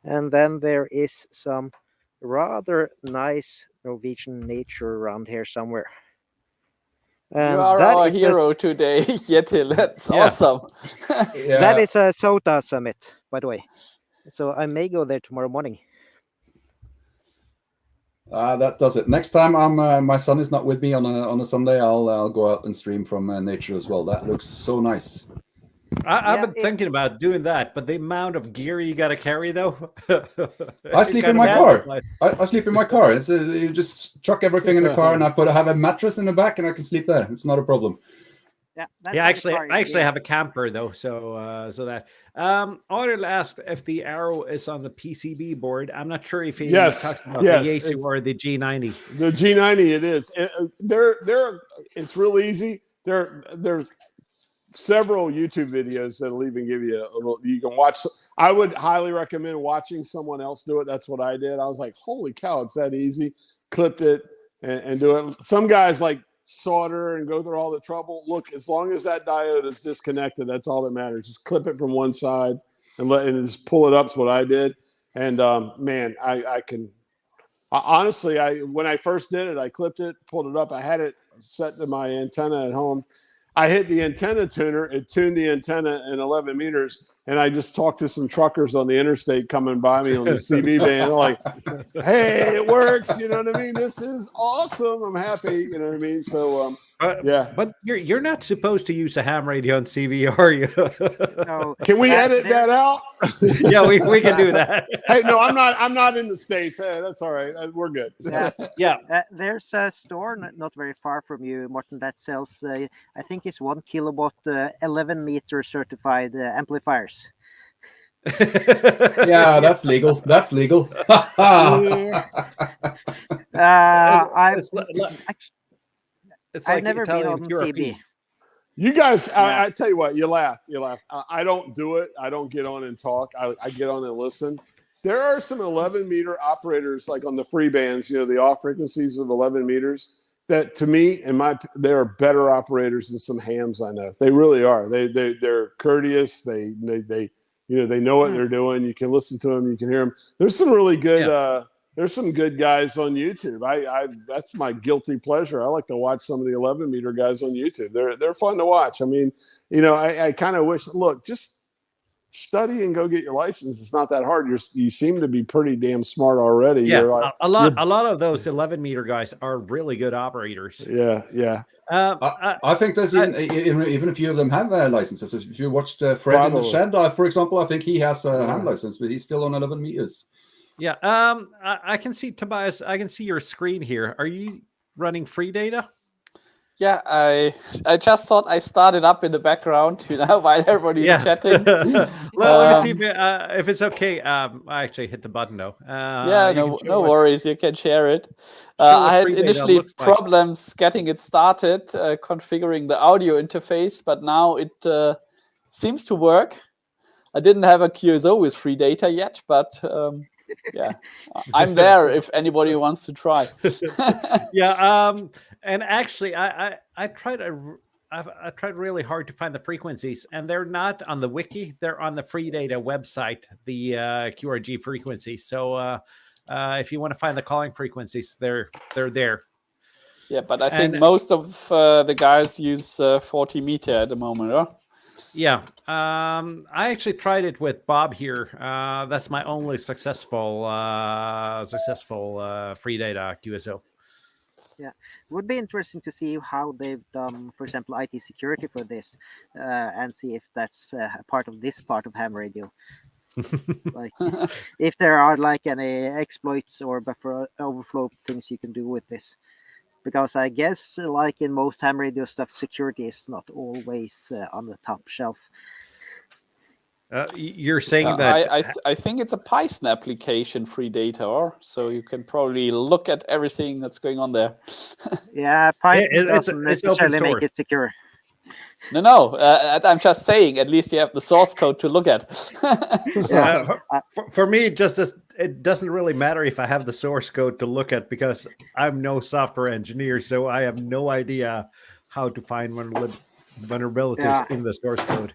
And then there is some rather nice Norwegian nature around here somewhere. You are that our is hero today, Kjetil. That's Yeah. awesome. That is a SOTA summit, by the way. So I may go there tomorrow morning. That does it. Next time my son is not with me on a Sunday, I'll go out and stream from nature as well. That looks so nice. I've been thinking about doing that, but the amount of gear you got to carry, though. I sleep in my car. I sleep in my car. It's you just chuck everything in the car, and I have a mattress in the back, and I can sleep there. It's not a problem. Yeah, I actually have a camper though, so that. Audrey asked if the Arrow is on the PCB board. I'm not sure if he talks about the Yaesu or the G90. The G90, it is. It's real easy. There several YouTube videos that'll even give you a little. You can watch. I would highly recommend watching someone else do it. That's what I did. I was like, holy cow, it's that easy. Clipped it and do it. Some guys like solder and go through all the trouble. Look, as long as that diode is disconnected, that's all that matters. Just clip it from one side and just pull it up. Is what I did. And man, I can honestly, when I first did it, I clipped it, pulled it up. I had it set to my antenna at home. I hit the antenna tuner. It tuned the antenna in 11 meters. And I just talked to some truckers on the interstate coming by me on the CB band. Like, hey, it works. You know what I mean? This is awesome. I'm happy. You know what I mean? So, yeah. But you're not supposed to use a ham radio on CV, are you? No, can we edit that out? Yeah, we can do that. Hey, no, I'm not in the States. Hey, that's all right. We're good. Yeah. There's a store not very far from you, Morten, that sells, I think it's 1 kilowatt, 11 meter certified amplifiers. Yeah, that's legal. That's legal. Yeah. I've never been on CB. You guys, I tell you what, you laugh. I don't do it. I don't get on and talk. I get on and listen. There are some 11 meter operators, like on the free bands, the off frequencies of 11 meters, that to me, they are better operators than some hams I know. They really are. They're courteous. They know what they're doing. You can listen to them. You can hear them. There's some really good. There's some good guys on YouTube. That's my guilty pleasure. I like to watch some of the 11 meter guys on YouTube. They're fun to watch. I mean, I kind of wish. Look, just study and go get your license. It's not that hard. You seem to be pretty damn smart already. Yeah, a lot of those 11 meter guys are really good operators. Yeah. I think there's even a few of them have licenses. If you watched Fred in the Shed, for example, I think he has a hand license, but he's still on 11 meters. Yeah. I can see, Tobias, I can see your screen here. Are you running free data? Yeah, I just thought I started up in the background, while everybody's chatting. Let me see if it's okay. I actually hit the button though. No worries. You can share it. I had initially problems getting it started, configuring the audio interface, but now it seems to work. I didn't have a QSO with free data yet, but I'm there if anybody wants to try. And actually, I tried really hard to find the frequencies, and they're not on the wiki. They're on the free data website, the QRG frequencies. So if you want to find the calling frequencies, they're there. Yeah, but I think most of the guys use 40 meter at the moment, huh? Yeah, I actually tried it with Bob here. That's my only successful free data QSO. Yeah, it would be interesting to see how they've done, for example, IT security for this, and see if that's a part of ham radio. Like, if there are like any exploits or buffer overflow things you can do with this. Because I guess, like in most ham radio stuff, security is not always on the top shelf. You're saying that I think it's a Python application, free data, so you can probably look at everything that's going on there. Yeah, Python doesn't necessarily make it secure. No. I'm just saying, at least you have the source code to look at. For me, it doesn't really matter if I have the source code to look at, because I'm no software engineer, so I have no idea how to find vulnerabilities in the source code.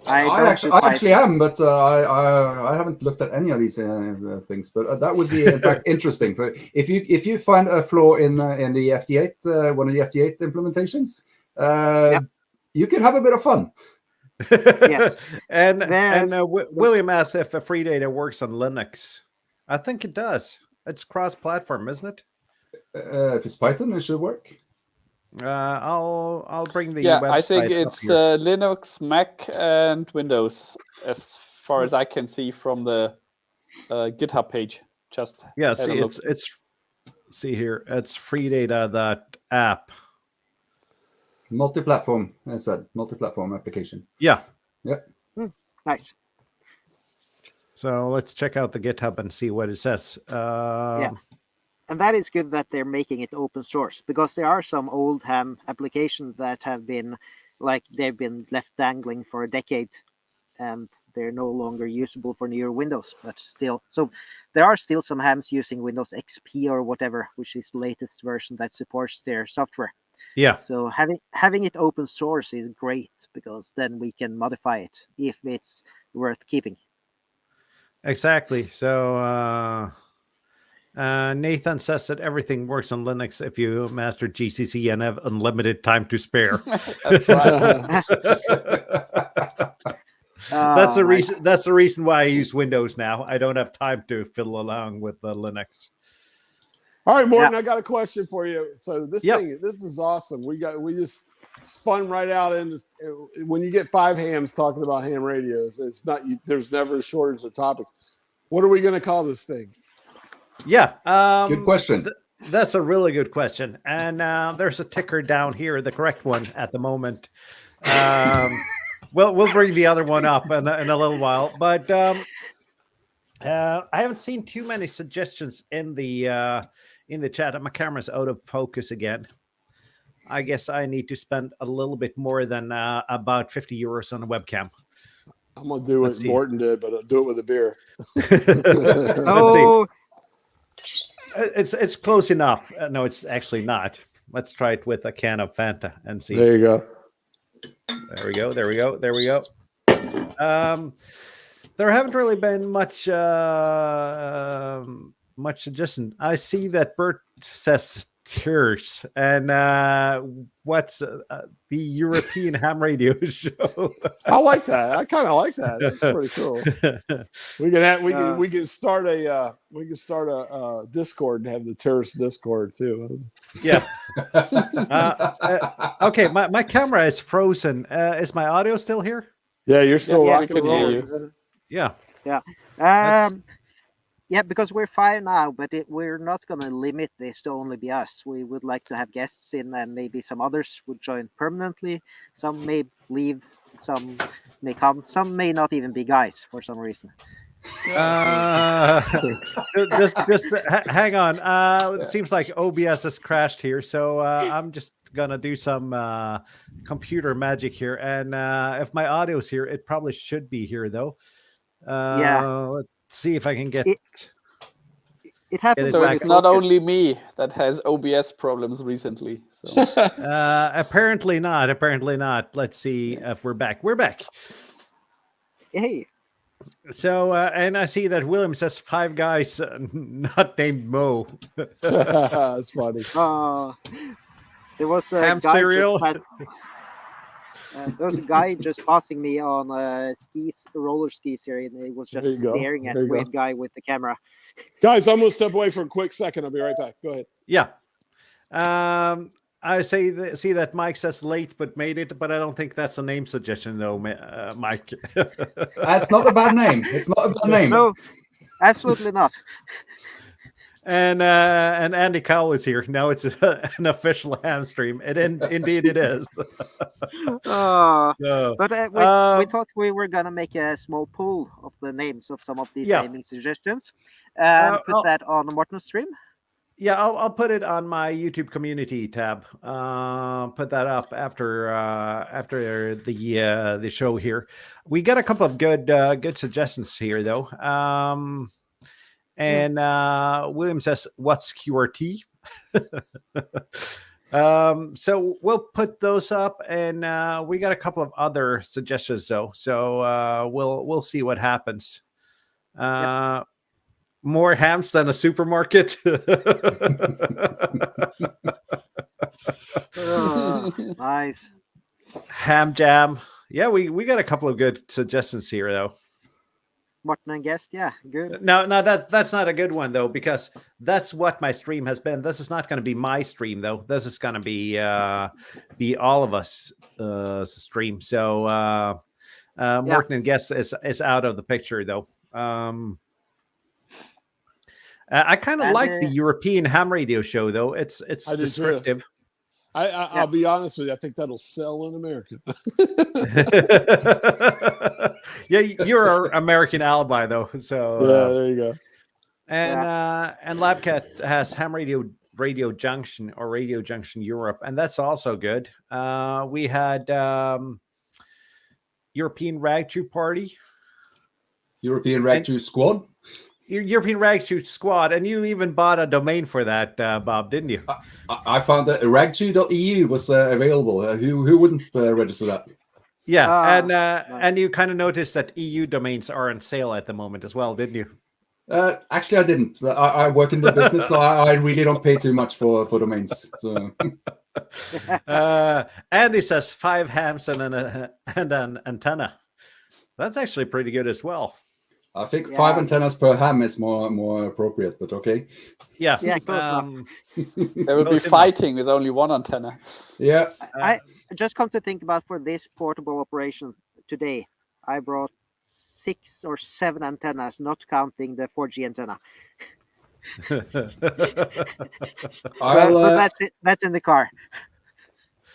I actually am, but I haven't looked at any of these things. But that would be in fact interesting. For if you find a flaw in the FD8, one of the FD8 implementations, you could have a bit of fun. Yes. and William asks if a free data works on Linux. I think it does. It's cross-platform, isn't it? If it's Python, it should work. I'll bring the Yeah, website I think up it's here. Linux, Mac, and Windows, as far as I can see from the GitHub page. Just Yeah, had a see, look. it's see here. It's freedata.app. Multi-platform, as I said, multi-platform application. Yeah. Yep. Nice. So let's check out the GitHub and see what it says. Yeah. And that is good that they're making it open source, because there are some old ham applications that have been they've been left dangling for a decade and they're no longer usable for newer Windows, but still. So there are still some hams using Windows XP or whatever, which is the latest version that supports their software. Yeah. So having it open source is great, because then we can modify it if it's worth keeping. Exactly. So Nathan says that everything works on Linux if you master GCC and have unlimited time to spare. That's right. That's the reason. That's the reason why I use Windows now. I don't have time to fiddle along with Linux. All right, Morten, I got a question for you. So this Yep. thing, this is awesome. We just spun right out into when you get 5 hams talking about ham radios. It's not there's never a shortage of topics. What are we going to call this thing? Yeah. Good question. That's a really good question. And there's a ticker down here, the correct one at the moment. We'll bring the other one up in a little while. But I haven't seen too many suggestions in the chat. My camera's out of focus again. I guess I need to spend a little bit more than about 50 euros on a webcam. I'm going to do what Morten did, but I'll do it with a beer. Oh, It's close enough. No, it's actually not. Let's try it with a can of Fanta and see. There you go. There we go. There we go. There we go. There haven't really been much suggestion. I see that Bert says tears, and what's the European Ham Radio Show? I like that. I kind of like that. That's pretty cool. We can start a Discord and have the terrorist Discord too. Yeah. Okay, my camera is frozen. Is my audio still here? Yeah, you're still Yes, rocking we can and hear rolling. Yeah. yeah, because we're fine now, but we're not going to limit this to only be us. We would like to have guests in, and maybe some others would join permanently. Some may leave, some may come, some may not even be guys for some reason. Just hang on. It seems like OBS has crashed here, so I'm just gonna do some computer magic here. And if my audio's here, it probably should be here though. Let's see if I can get it happens. So it's not only me that has OBS problems recently. So apparently not. Apparently not. Let's see if we're back. We're back. Hey. So, and I see that William says 5 guys not named Mo. That's funny. There was a ham guy cereal. There was a guy just passing me on roller skis here, and he was just staring at a weird guy with the camera. Guys, I'm going to step away for a quick second. I'll be right back. Go ahead. Yeah. I see that Mike says late but made it, but I don't think that's a name suggestion though, Mike. That's not a bad name. It's not a bad name. No, absolutely not. And Andy Cowell is here. Now it's an official ham stream. Indeed it is. But we thought we were gonna make a small poll of the names of some of these naming suggestions and put that on the Morten stream. Yeah, I'll put it on my YouTube community tab. Put that up after the show here. We got a couple of good suggestions here though. And William says, "What's QRT?" So we'll put those up, and we got a couple of other suggestions though. So we'll see what happens. More hams than a supermarket. Nice. Ham jam. Yeah, we got a couple of good suggestions here though. Martin and guest, yeah, good. No, that's not a good one though, because that's what my stream has been. This is not going to be my stream though. This is going to be all of us stream. So Martin and guest is out of the picture though. I kind of like the European ham radio show though. It's descriptive. I'll be honest with you. I think that'll sell in America. Yeah, you're our American alibi though. So yeah, there you go. And Labcat has ham radio junction or Radio Junction Europe, and that's also good. We had European Ragtube Party, European Ragtube Squad. European Ragtube Squad, and you even bought a domain for that, Bob, didn't you? I found that ragtube.eu was available. Who wouldn't register that? Yeah, and you kind of noticed that EU domains are on sale at the moment as well, didn't you? Actually, I didn't. I work in the business, so I really don't pay too much for domains. So. Andy says 5 hams and an antenna. That's actually pretty good as well. I think 5 antennas per ham is more appropriate, but okay. Yeah. Yeah, There will be fighting with only one antenna. Yeah. I just come to think about for this portable operation today, I brought 6 or 7 antennas, not counting the 4G antenna. But that's in the car.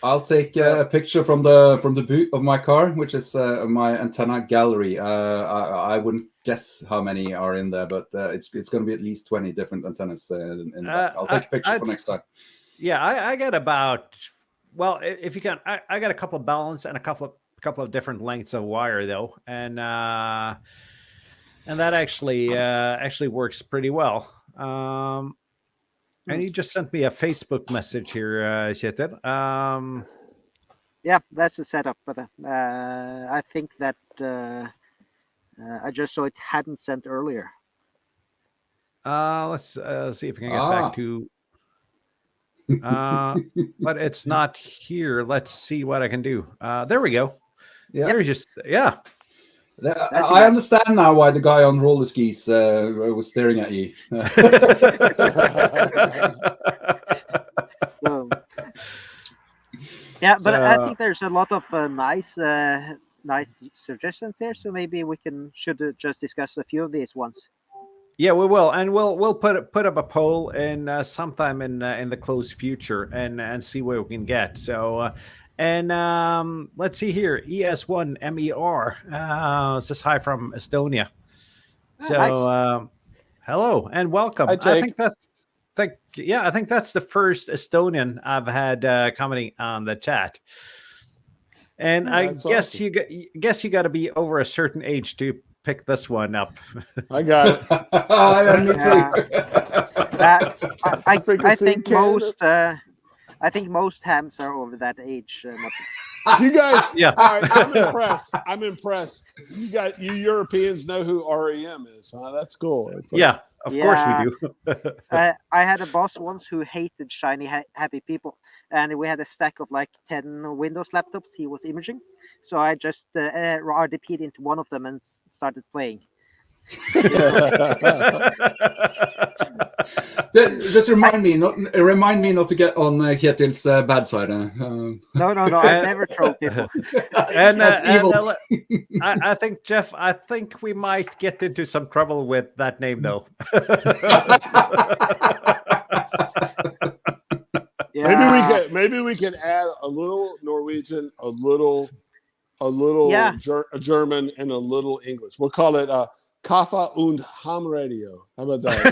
I'll take a picture from the boot of my car, which is my antenna gallery. I wouldn't guess how many are in there, but it's going to be at least 20 different antennas. I'll take a picture for next time. Yeah, I got about, well, if you can, I got a couple of balance and a couple of different lengths of wire though, and that actually works pretty well. And you just sent me a Facebook message here, Kjetil. Yeah, that's the setup. But I think that I just saw it hadn't sent earlier. Let's see if we can get back to. But it's not here. Let's see what I can do. There we go. Yeah. You're just I understand now why the guy on roller skis was staring at you. So, yeah, but I think there's a lot of nice suggestions here. So maybe we should just discuss a few of these ones. Yeah, we will, and we'll put up a poll in sometime in the close future and see what we can get. So. And let's see here. ES1MER says hi from Estonia. So nice. Hello and welcome. Hi, I think that's the first Estonian I've had commenting on the chat. And I guess awesome. you got to be over a certain age to pick this one up. I got it. I think most hams are over that age. You guys, yeah. All right, I'm impressed. You Europeans know who REM is, huh? That's cool. It's like, of course we do. I had a boss once who hated shiny, happy people, and we had a stack of like 10 Windows laptops he was imaging. So I just RDP'd into one of them and started playing. Just remind me not to get on Kjetil's bad side. No, I never troll people. And that's evil. I think, Jeff, we might get into some trouble with that name, though. Maybe we can add a little Norwegian, a little German, and a little English. We'll call it Kaffe und Ham Radio. How about that?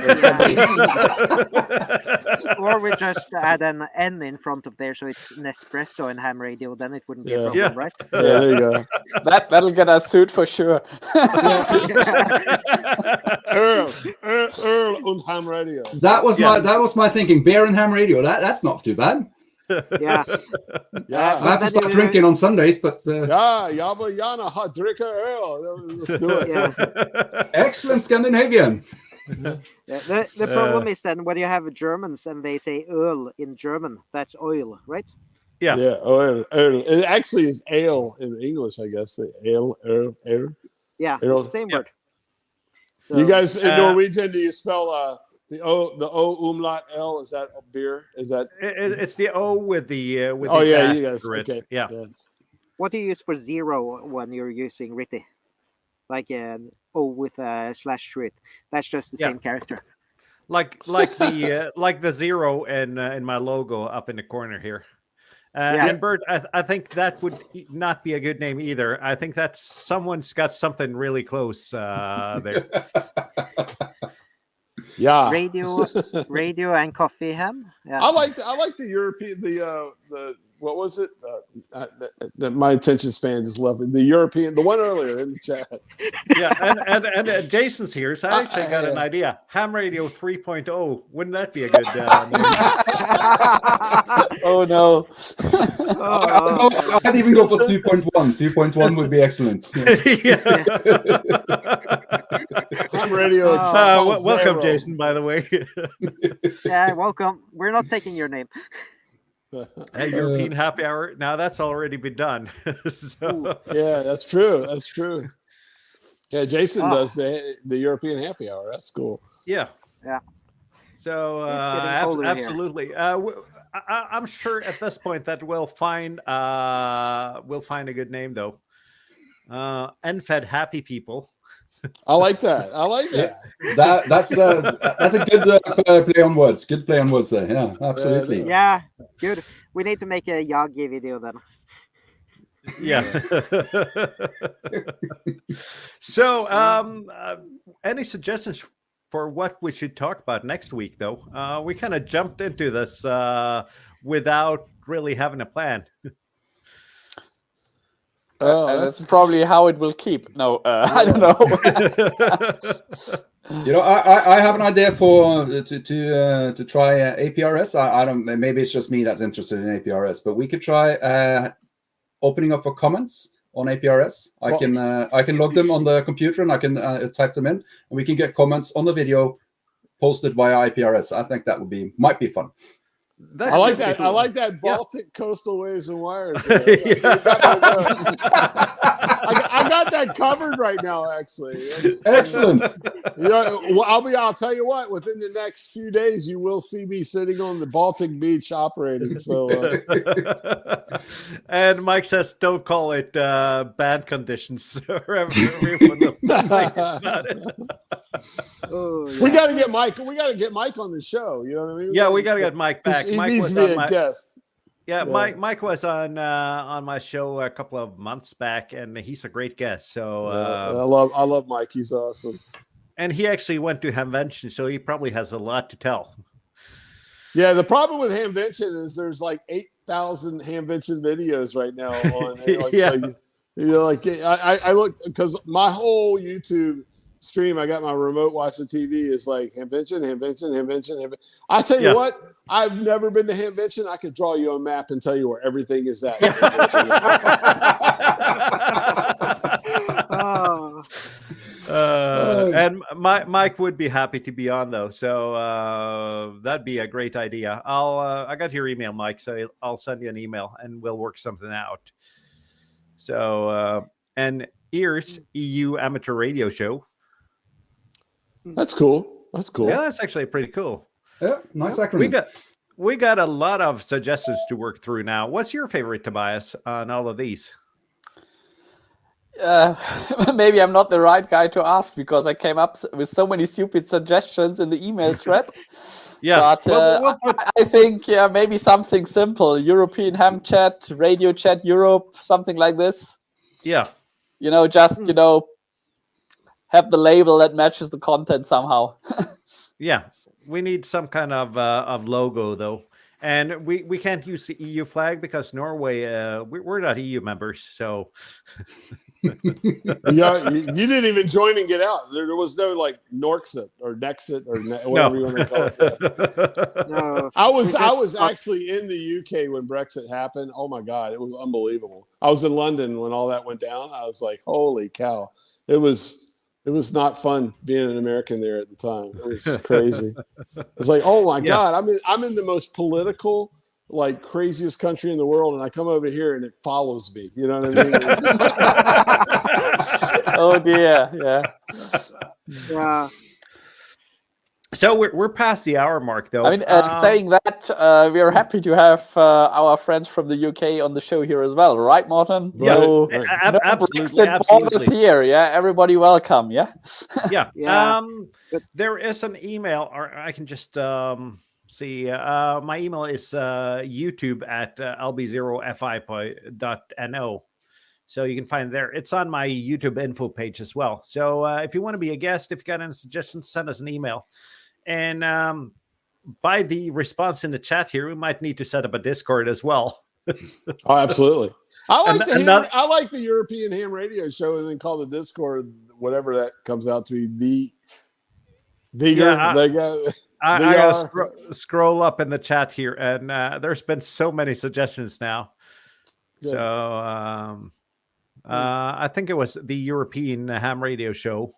Or we just add an N in front of there, so it's Nespresso and ham radio. Then it wouldn't be a problem, right? Yeah, there you go. That'll get us sued for sure. Earl and ham radio. That was my thinking. Beer and ham radio. That's not too bad. Yeah. Yeah. I have to start drinking on Sundays, but Yeah, Jabba Jana hot dricker ale. Let's do it. Yeah. excellent Scandinavian. Yeah, the problem is then when you have Germans and they say öl in German, that's oil, right? Yeah. Yeah. Oh, ale. It actually is ale in English, I guess. Ale. Yeah, Ale. same Yeah. word. You So, guys in Norwegian, do you spell the O umlaut L? Is that a beer? Is that? It's the O with the Oh the yeah, dash you guys. through it. Okay. Yeah. Yes. what do you use for zero when you're using Ritty? Like an O with a slash through it. That's just the Yeah. same character. Like the like the zero in my logo up in the corner here. Yeah. And Bert, I think that would not be a good name either. I think that someone's got something really close there. Yeah. Radio and coffee ham. Yeah. I like the European the what was it? My attention span just left me. The European, the one earlier in the chat. Yeah, and Jason's here, so I actually got an idea. Ham Radio 3.0. Wouldn't that be a good name? Oh no. I'd even go for 2.1. 2.1 would be excellent. Yeah. Ham Radio. Welcome, Jason, by the way. Yeah, welcome. We're not taking your name. Hey, European happy hour. Now that's already been done. So, Yeah, that's true. That's true. Yeah, Jason does the European happy hour. That's cool. yeah. Yeah. So It's getting colder here. absolutely. I'm sure at this point that we'll find a good name though. Unfed happy people. I like that. I like that. That's a good play on words. Good play on words there. Yeah, absolutely. Yeah, good. We need to make a Yagi video then. Yeah. So, any suggestions for what we should talk about next week, though? We kind of jumped into this without really having a plan. That's probably how it will keep. No, I don't know. You know, I have an idea for to try APRS. I don't. Maybe it's just me that's interested in APRS, but we could try opening up for comments on APRS. I can log them on the computer and I can type them in, and we can get comments on the video posted via APRS. I think that might be fun. I like that. Cool. I like that Baltic Coastal Waves and Wires. Yeah. I got that covered right now, actually. Excellent. You know, I'll tell you what. Within the next few days, you will see me sitting on the Baltic beach operating. So, and Mike says, "Don't call it bad conditions." Everyone will think about it. Oh, yeah. we got to get Mike. We got to get Mike on the show. You know what I mean? Yeah, we got to get Mike back. He Mike needs was to be on a guest. Yeah, Yeah. Mike was on my show a couple of months back, and he's a great guest. So I love Mike. He's awesome. and he actually went to Hamvention, so he probably has a lot to tell. Yeah, the problem with Hamvention is there's like 8,000 Hamvention videos right now on. Like, Yeah. like, you know, like I looked because my whole YouTube stream, I got my remote watching TV is like Hamvention. I tell you Yeah. what, I've never been to Hamvention. I could draw you a map and tell you where everything is at. Oh, And Mike would be happy to be on though, so that'd be a great idea. I got your email, Mike, so I'll send you an email and we'll work something out. So and Ears EU Amateur Radio Show. That's cool. That's cool. Yeah, that's actually pretty cool. Yeah, nice acronym. We got a lot of suggestions to work through now. What's your favorite, Tobias, on all of these? Maybe I'm not the right guy to ask because I came up with so many stupid suggestions in the email thread. Yeah, But we'll put- I think maybe something simple: European Ham Chat, Radio Chat Europe, something like this. yeah. You know, just have the label that matches the content somehow. Yeah, we need some kind of logo though, And we can't use the EU flag because Norway, we're not EU members. So Yeah, you didn't even join and get out. There was no like Norxit or Nexit or whatever you want to call it. Yeah. No, I was actually in the UK when Brexit happened. Oh my God, it was unbelievable. I was in London when all that went down. I was like, holy cow. It was not fun being an American there at the time. It was crazy. It's like, oh my God, I'm in the most political, like craziest country in the world, and I come over here and it follows me. You know what I mean? Oh dear, yeah. yeah. So we're past the hour mark, though. I mean, saying that, we are happy to have our friends from the UK on the show here as well, right, Martin? Yeah, no absolutely, Brexit borders here, yeah. Everybody welcome, yeah. Yeah. Yeah. There is an email, or I can just see. My email is YouTube at lb0fi.no. So you can find it there. It's on my YouTube info page as well. So if you want to be a guest, if you got any suggestions, send us an email. And by the response in the chat here, we might need to set up a Discord as well. Oh, absolutely. I like the European Ham Radio Show, and then call the Discord whatever that comes out to be. I gotta scroll up in the chat here, and there's been so many suggestions now. Good. So I think it was the European Ham Radio Show.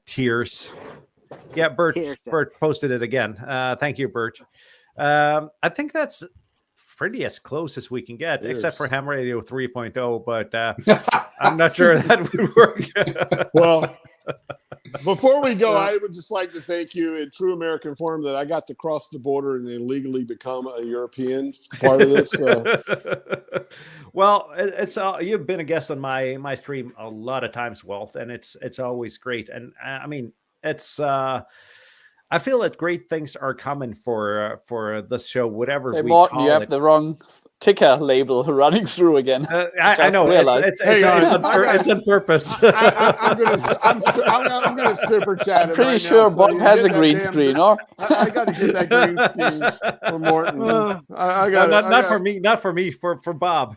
Tears. Yeah, Bert posted it again. Thank you, Bert. I think that's pretty as close as we can get, except for Ham Radio 3.0, but I'm not sure that would work. Well, before we go, I would just like to thank you in true American form that I got to cross the border and then legally become a European part of this. Well, it's you've been a guest on my stream a lot of times, Walt, and it's always great. And I mean, it's I feel that great things are coming for this show, whatever we Martin, call you have it. the wrong ticker label running through again. I know it's on purpose. I'm gonna super chat. I'm pretty sure now, Bob has a green screen, or I got to get that green screen for Morton. Not for me, for Bob.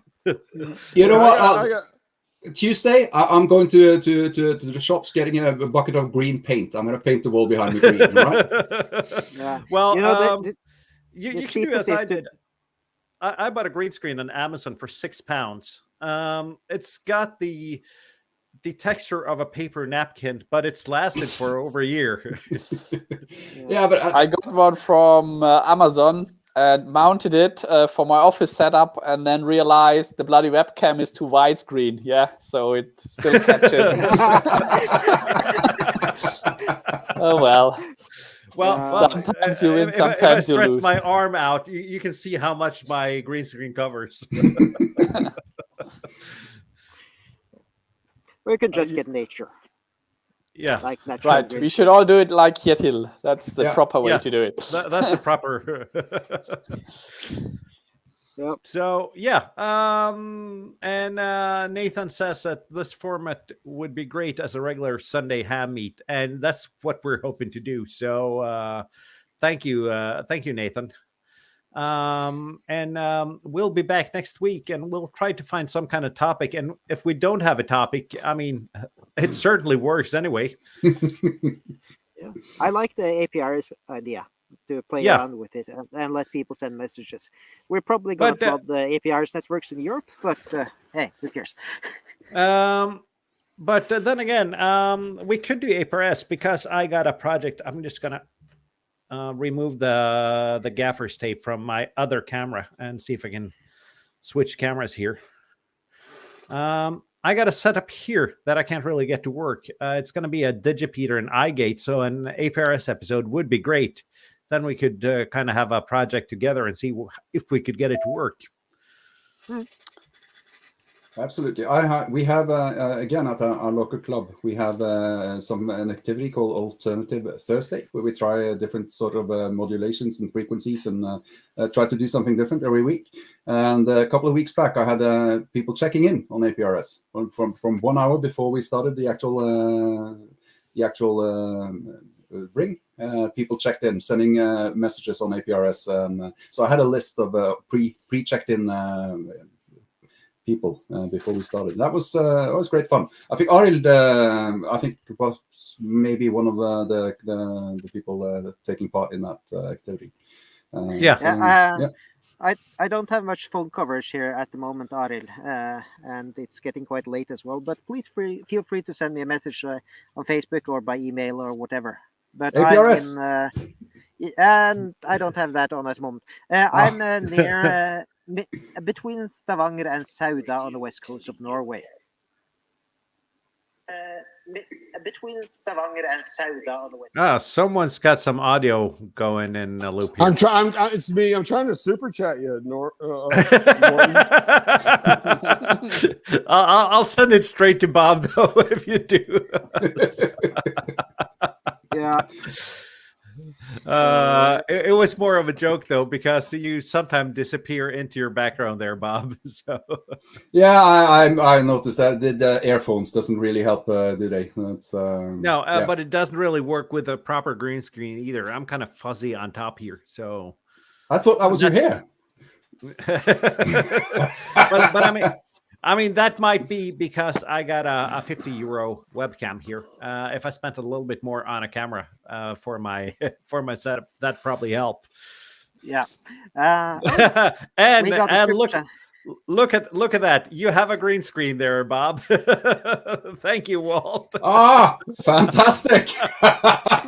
You know what? Tuesday, I'm going to the shops getting a bucket of green paint. I'm going to paint the wall behind me green, right? Yeah. Well, you can do as I did. I bought a green screen on Amazon for £6. It's got the texture of a paper napkin, but it's lasted for over a year. Yeah, but I got one from Amazon and mounted it for my office setup, and then realized the bloody webcam is too widescreen. Yeah, so it still catches. Oh well. Well, sometimes you win, if sometimes you I stretch lose. my arm out, you can see how much my green screen covers. We could just get nature. Yeah. Like natural Right, green. we should all do it like Kjetil. That's the proper way to do it. That's the proper. Yep. So yeah, and Nathan says that this format would be great as a regular Sunday ham meet, and that's what we're hoping to do. So thank you, Nathan. And we'll be back next week, and we'll try to find some kind of topic. And if we don't have a topic, I mean, it certainly works anyway. Yeah. I like the APR's idea to play around with it and let people send messages. We're probably going to flub the APR's networks in Europe, but hey, who cares? But then again, we could do APRS because I got a project. I'm just gonna remove the gaffer's tape from my other camera and see if I can switch cameras here. I got a setup here that I can't really get to work. It's going to be a Digipeater and iGate, so an APRS episode would be great. Then we could kind of have a project together and see if we could get it to work. Absolutely. We have, again, at our local club, we have an activity called Alternative Thursday, where we try different sort of modulations and frequencies and try to do something different every week. And a couple of weeks back, I had people checking in on APRS from 1 hour before we started the actual ring. People checked in, sending messages on APRS. So I had a list of pre-checked in people before we started. That was great fun. I think Arild, was maybe one of the people taking part in that activity. I don't have much phone coverage here at the moment, Arild, and it's getting quite late as well. But please feel free to send me a message on Facebook or by email or whatever. But APRS. and I don't have that on at the moment. I'm near between Stavanger and Sauda on the west coast of Norway. Between Stavanger and Sauda on the west. Someone's got some audio going in a loop here. It's me. I'm trying to super chat you, I'll send it straight to Bob though if you do. Yeah. It was more of a joke though, because you sometimes disappear into your background there, Bob. So yeah, I noticed that the earphones doesn't really help, do they? That's, no, but it doesn't really work with a proper green screen either. I'm kind of fuzzy on top here, so I thought that was your hair. but I mean that might be because I got a 50 euro webcam here. If I spent a little bit more on a camera for my setup, that probably help. Yeah. And look at that. You have a green screen there, Bob. Thank you, Walt. Fantastic.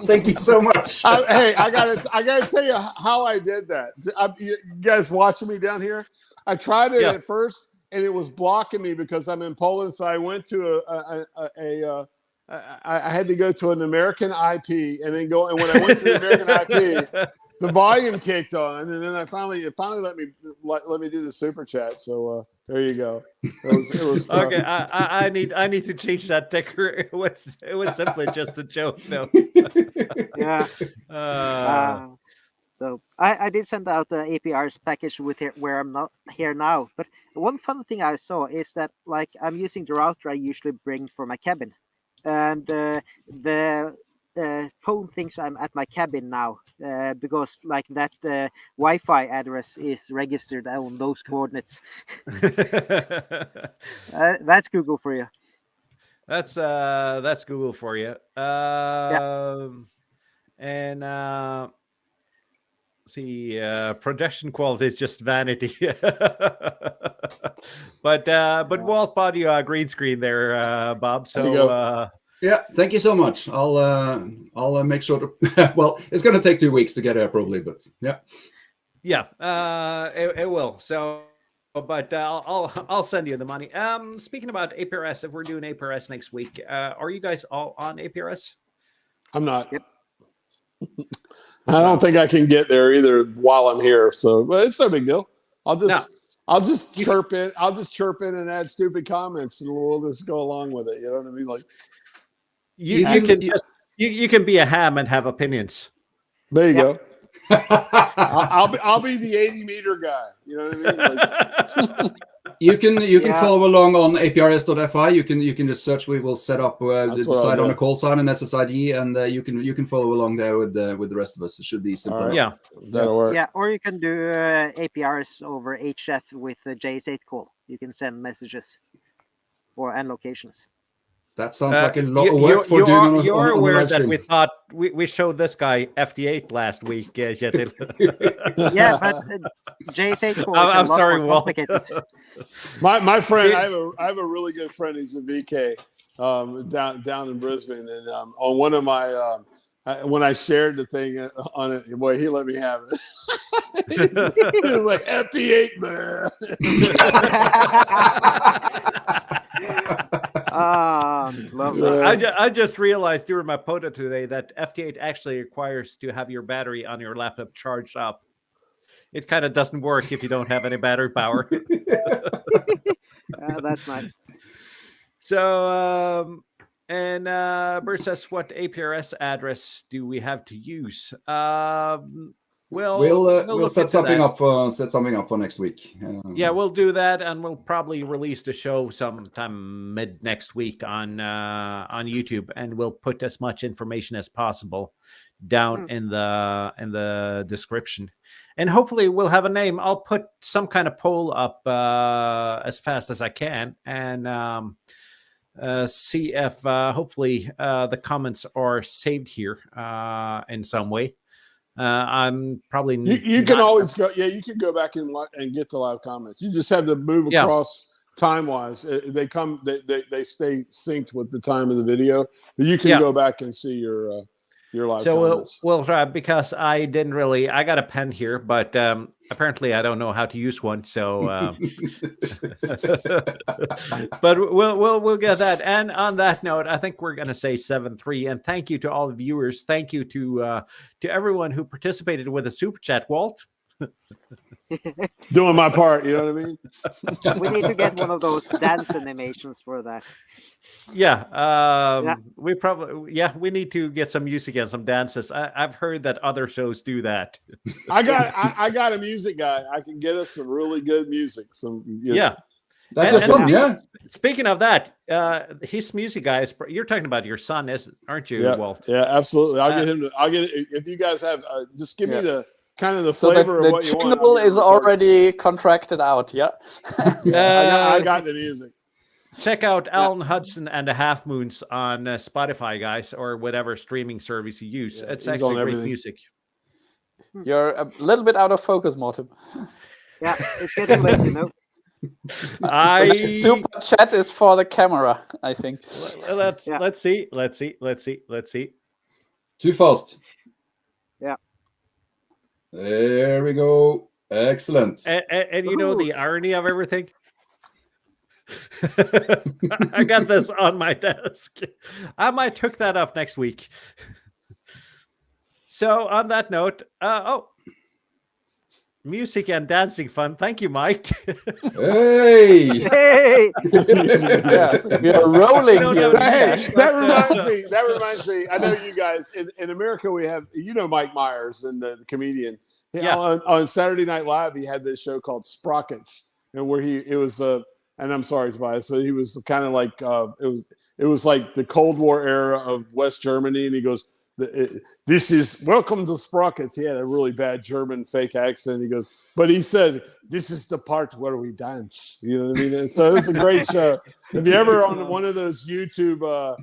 Thank you so much. Hey, I gotta tell you how I did that. You guys watching me down here? I tried it at first, and it was blocking me because I'm in Poland. So I went to I had to go to an American IP and then go. And when I went to the American IP, the volume kicked on, and then it finally let me do the super chat. So there you go. It was okay. I need to change that ticker. It was simply just a joke, though. Yeah. So I did send out the APRs package with it where I'm not here now. But one fun thing I saw is that like I'm using the router I usually bring for my cabin, and the phone thinks I'm at my cabin now because like that Wi-Fi address is registered on those coordinates. That's Google for you. That's Google for you. And see, projection quality is just vanity. but Walt bought you a green screen there, Bob. So yeah, thank you so much. I'll make sure to. Well, it's going to take 2 weeks to get here probably, but yeah. It will. So, but I'll send you the money. Speaking about APRS, if we're doing APRS next week, are you guys all on APRS? I'm not. Yep. I don't think I can get there either while I'm here. So, but it's no big deal. I'll just chirp in. I'll just chirp in and add stupid comments, and we'll just go along with it. You know what I mean? Like you can be a ham and have opinions. There you go. I'll be the 80-meter guy. You know what I mean? Like, you can follow along on aprs.fi. You can just search. We will set up the site on a call sign and SSID, and you can follow along there with the rest of us. It should be simple. Right. Yeah, that'll work. Yeah, or you can do APRs over HF with a JS8 call. You can send messages and locations. That sounds like a lot of work for doing. You're aware that we thought we showed this guy FD8 last week, Kjetil. Yeah, but JS8 call. I'm sorry, Walt. My friend, I have a really good friend. He's a VK down in Brisbane, and on one of my when I shared the thing on it, boy, he let me have it. He was like FD8, man. I just realized during my POTA today that FT8 actually requires to have your battery on your laptop charged up. It kind of doesn't work if you don't have any battery power. That's nice. So, Bert says, what APRS address do we have to use? We'll look set into something that. up for next week. Yeah, we'll do that, and we'll probably release the show sometime mid next week on YouTube, and we'll put as much information as possible down in the description, and hopefully we'll have a name. I'll put some kind of poll up as fast as I can, and see if hopefully the comments are saved here in some way. I'm probably You can always go. Yeah, you can go back and get the live comments. You just have to move across time wise. They come. They stay synced with the time of the video. But you can go back and see your live comments. So we'll try, because I didn't really. I got a pen here, but apparently I don't know how to use one. So, but we'll get that. And on that note, I think we're gonna say 7-3. And thank you to all the viewers. Thank you to everyone who participated with a super chat. Walt. Doing my part, you know what I mean? We need to get one of those dance animations for that. Yeah, we probably we need to get some music and some dances. I've heard that other shows do that. I got a music guy. I can get us some really good music. That's awesome. Yeah. Speaking of that, his music guy is. You're talking about your son, aren't you, Walt? Yeah, absolutely. I'll get him. I'll get it if you guys have. Just give me the kind of the flavor of what you want. The jingle is already contracted out. Yeah. I got the music. Check out Alan Hudson and the Half Moons on Spotify, guys, or whatever streaming service you use. It's actually great music. You're a little bit out of focus, Morten. Yeah, it's getting late, you know. Super chat is for the camera, I think. Let's see. Too fast. Yeah. There we go. Excellent. And you know the irony of everything? I got this on my desk. I might hook that up next week. So on that note, music and dancing fun. Thank you, Mike. Hey! We are rolling here. That reminds me. I know you guys in America. We have Mike Myers and the comedian. On Saturday Night Live, he had this show called Sprockets, and where and I'm sorry, Tobias. So he was kind of like it was like the Cold War era of West Germany, and he goes, "This is welcome to Sprockets." He had a really bad German fake accent. He goes, but he said, "This is the part where we dance." You know what I mean? And so it's a great show. If you ever on one of those YouTube, where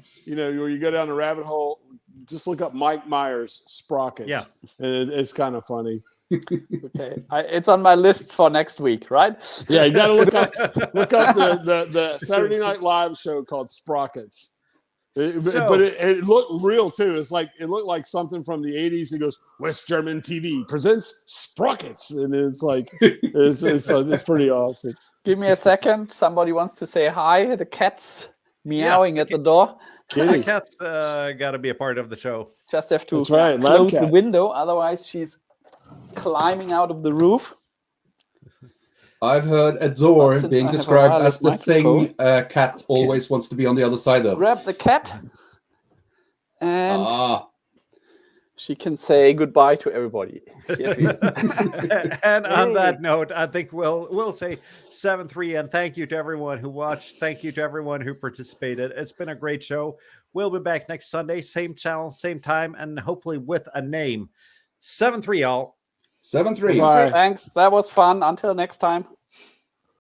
you go down a rabbit hole, just look up Mike Myers Sprockets. Yeah, it's kind of funny. Okay, it's on my list for next week, right? Yeah, you got to look up the Saturday Night Live show called Sprockets. But it looked real too. It looked like something from the 80s. He goes, West German TV presents Sprockets, and it's like it's pretty awesome. Give me a second. Somebody wants to say hi. The cat's meowing at the door. The cat's got to be a part of the show. Just have to close the window, otherwise she's climbing out of the roof. I've heard a door being described as the thing a cat always wants to be on the other side of. Grab the cat, and she can say goodbye to everybody. And on that note, I think we'll say 7-3, and thank you to everyone who watched. Thank you to everyone who participated. It's been a great show. We'll be back next Sunday, same channel, same time, and hopefully with a name. 7-3, y'all. 7-3. Bye. Thanks. That was fun. Until next time.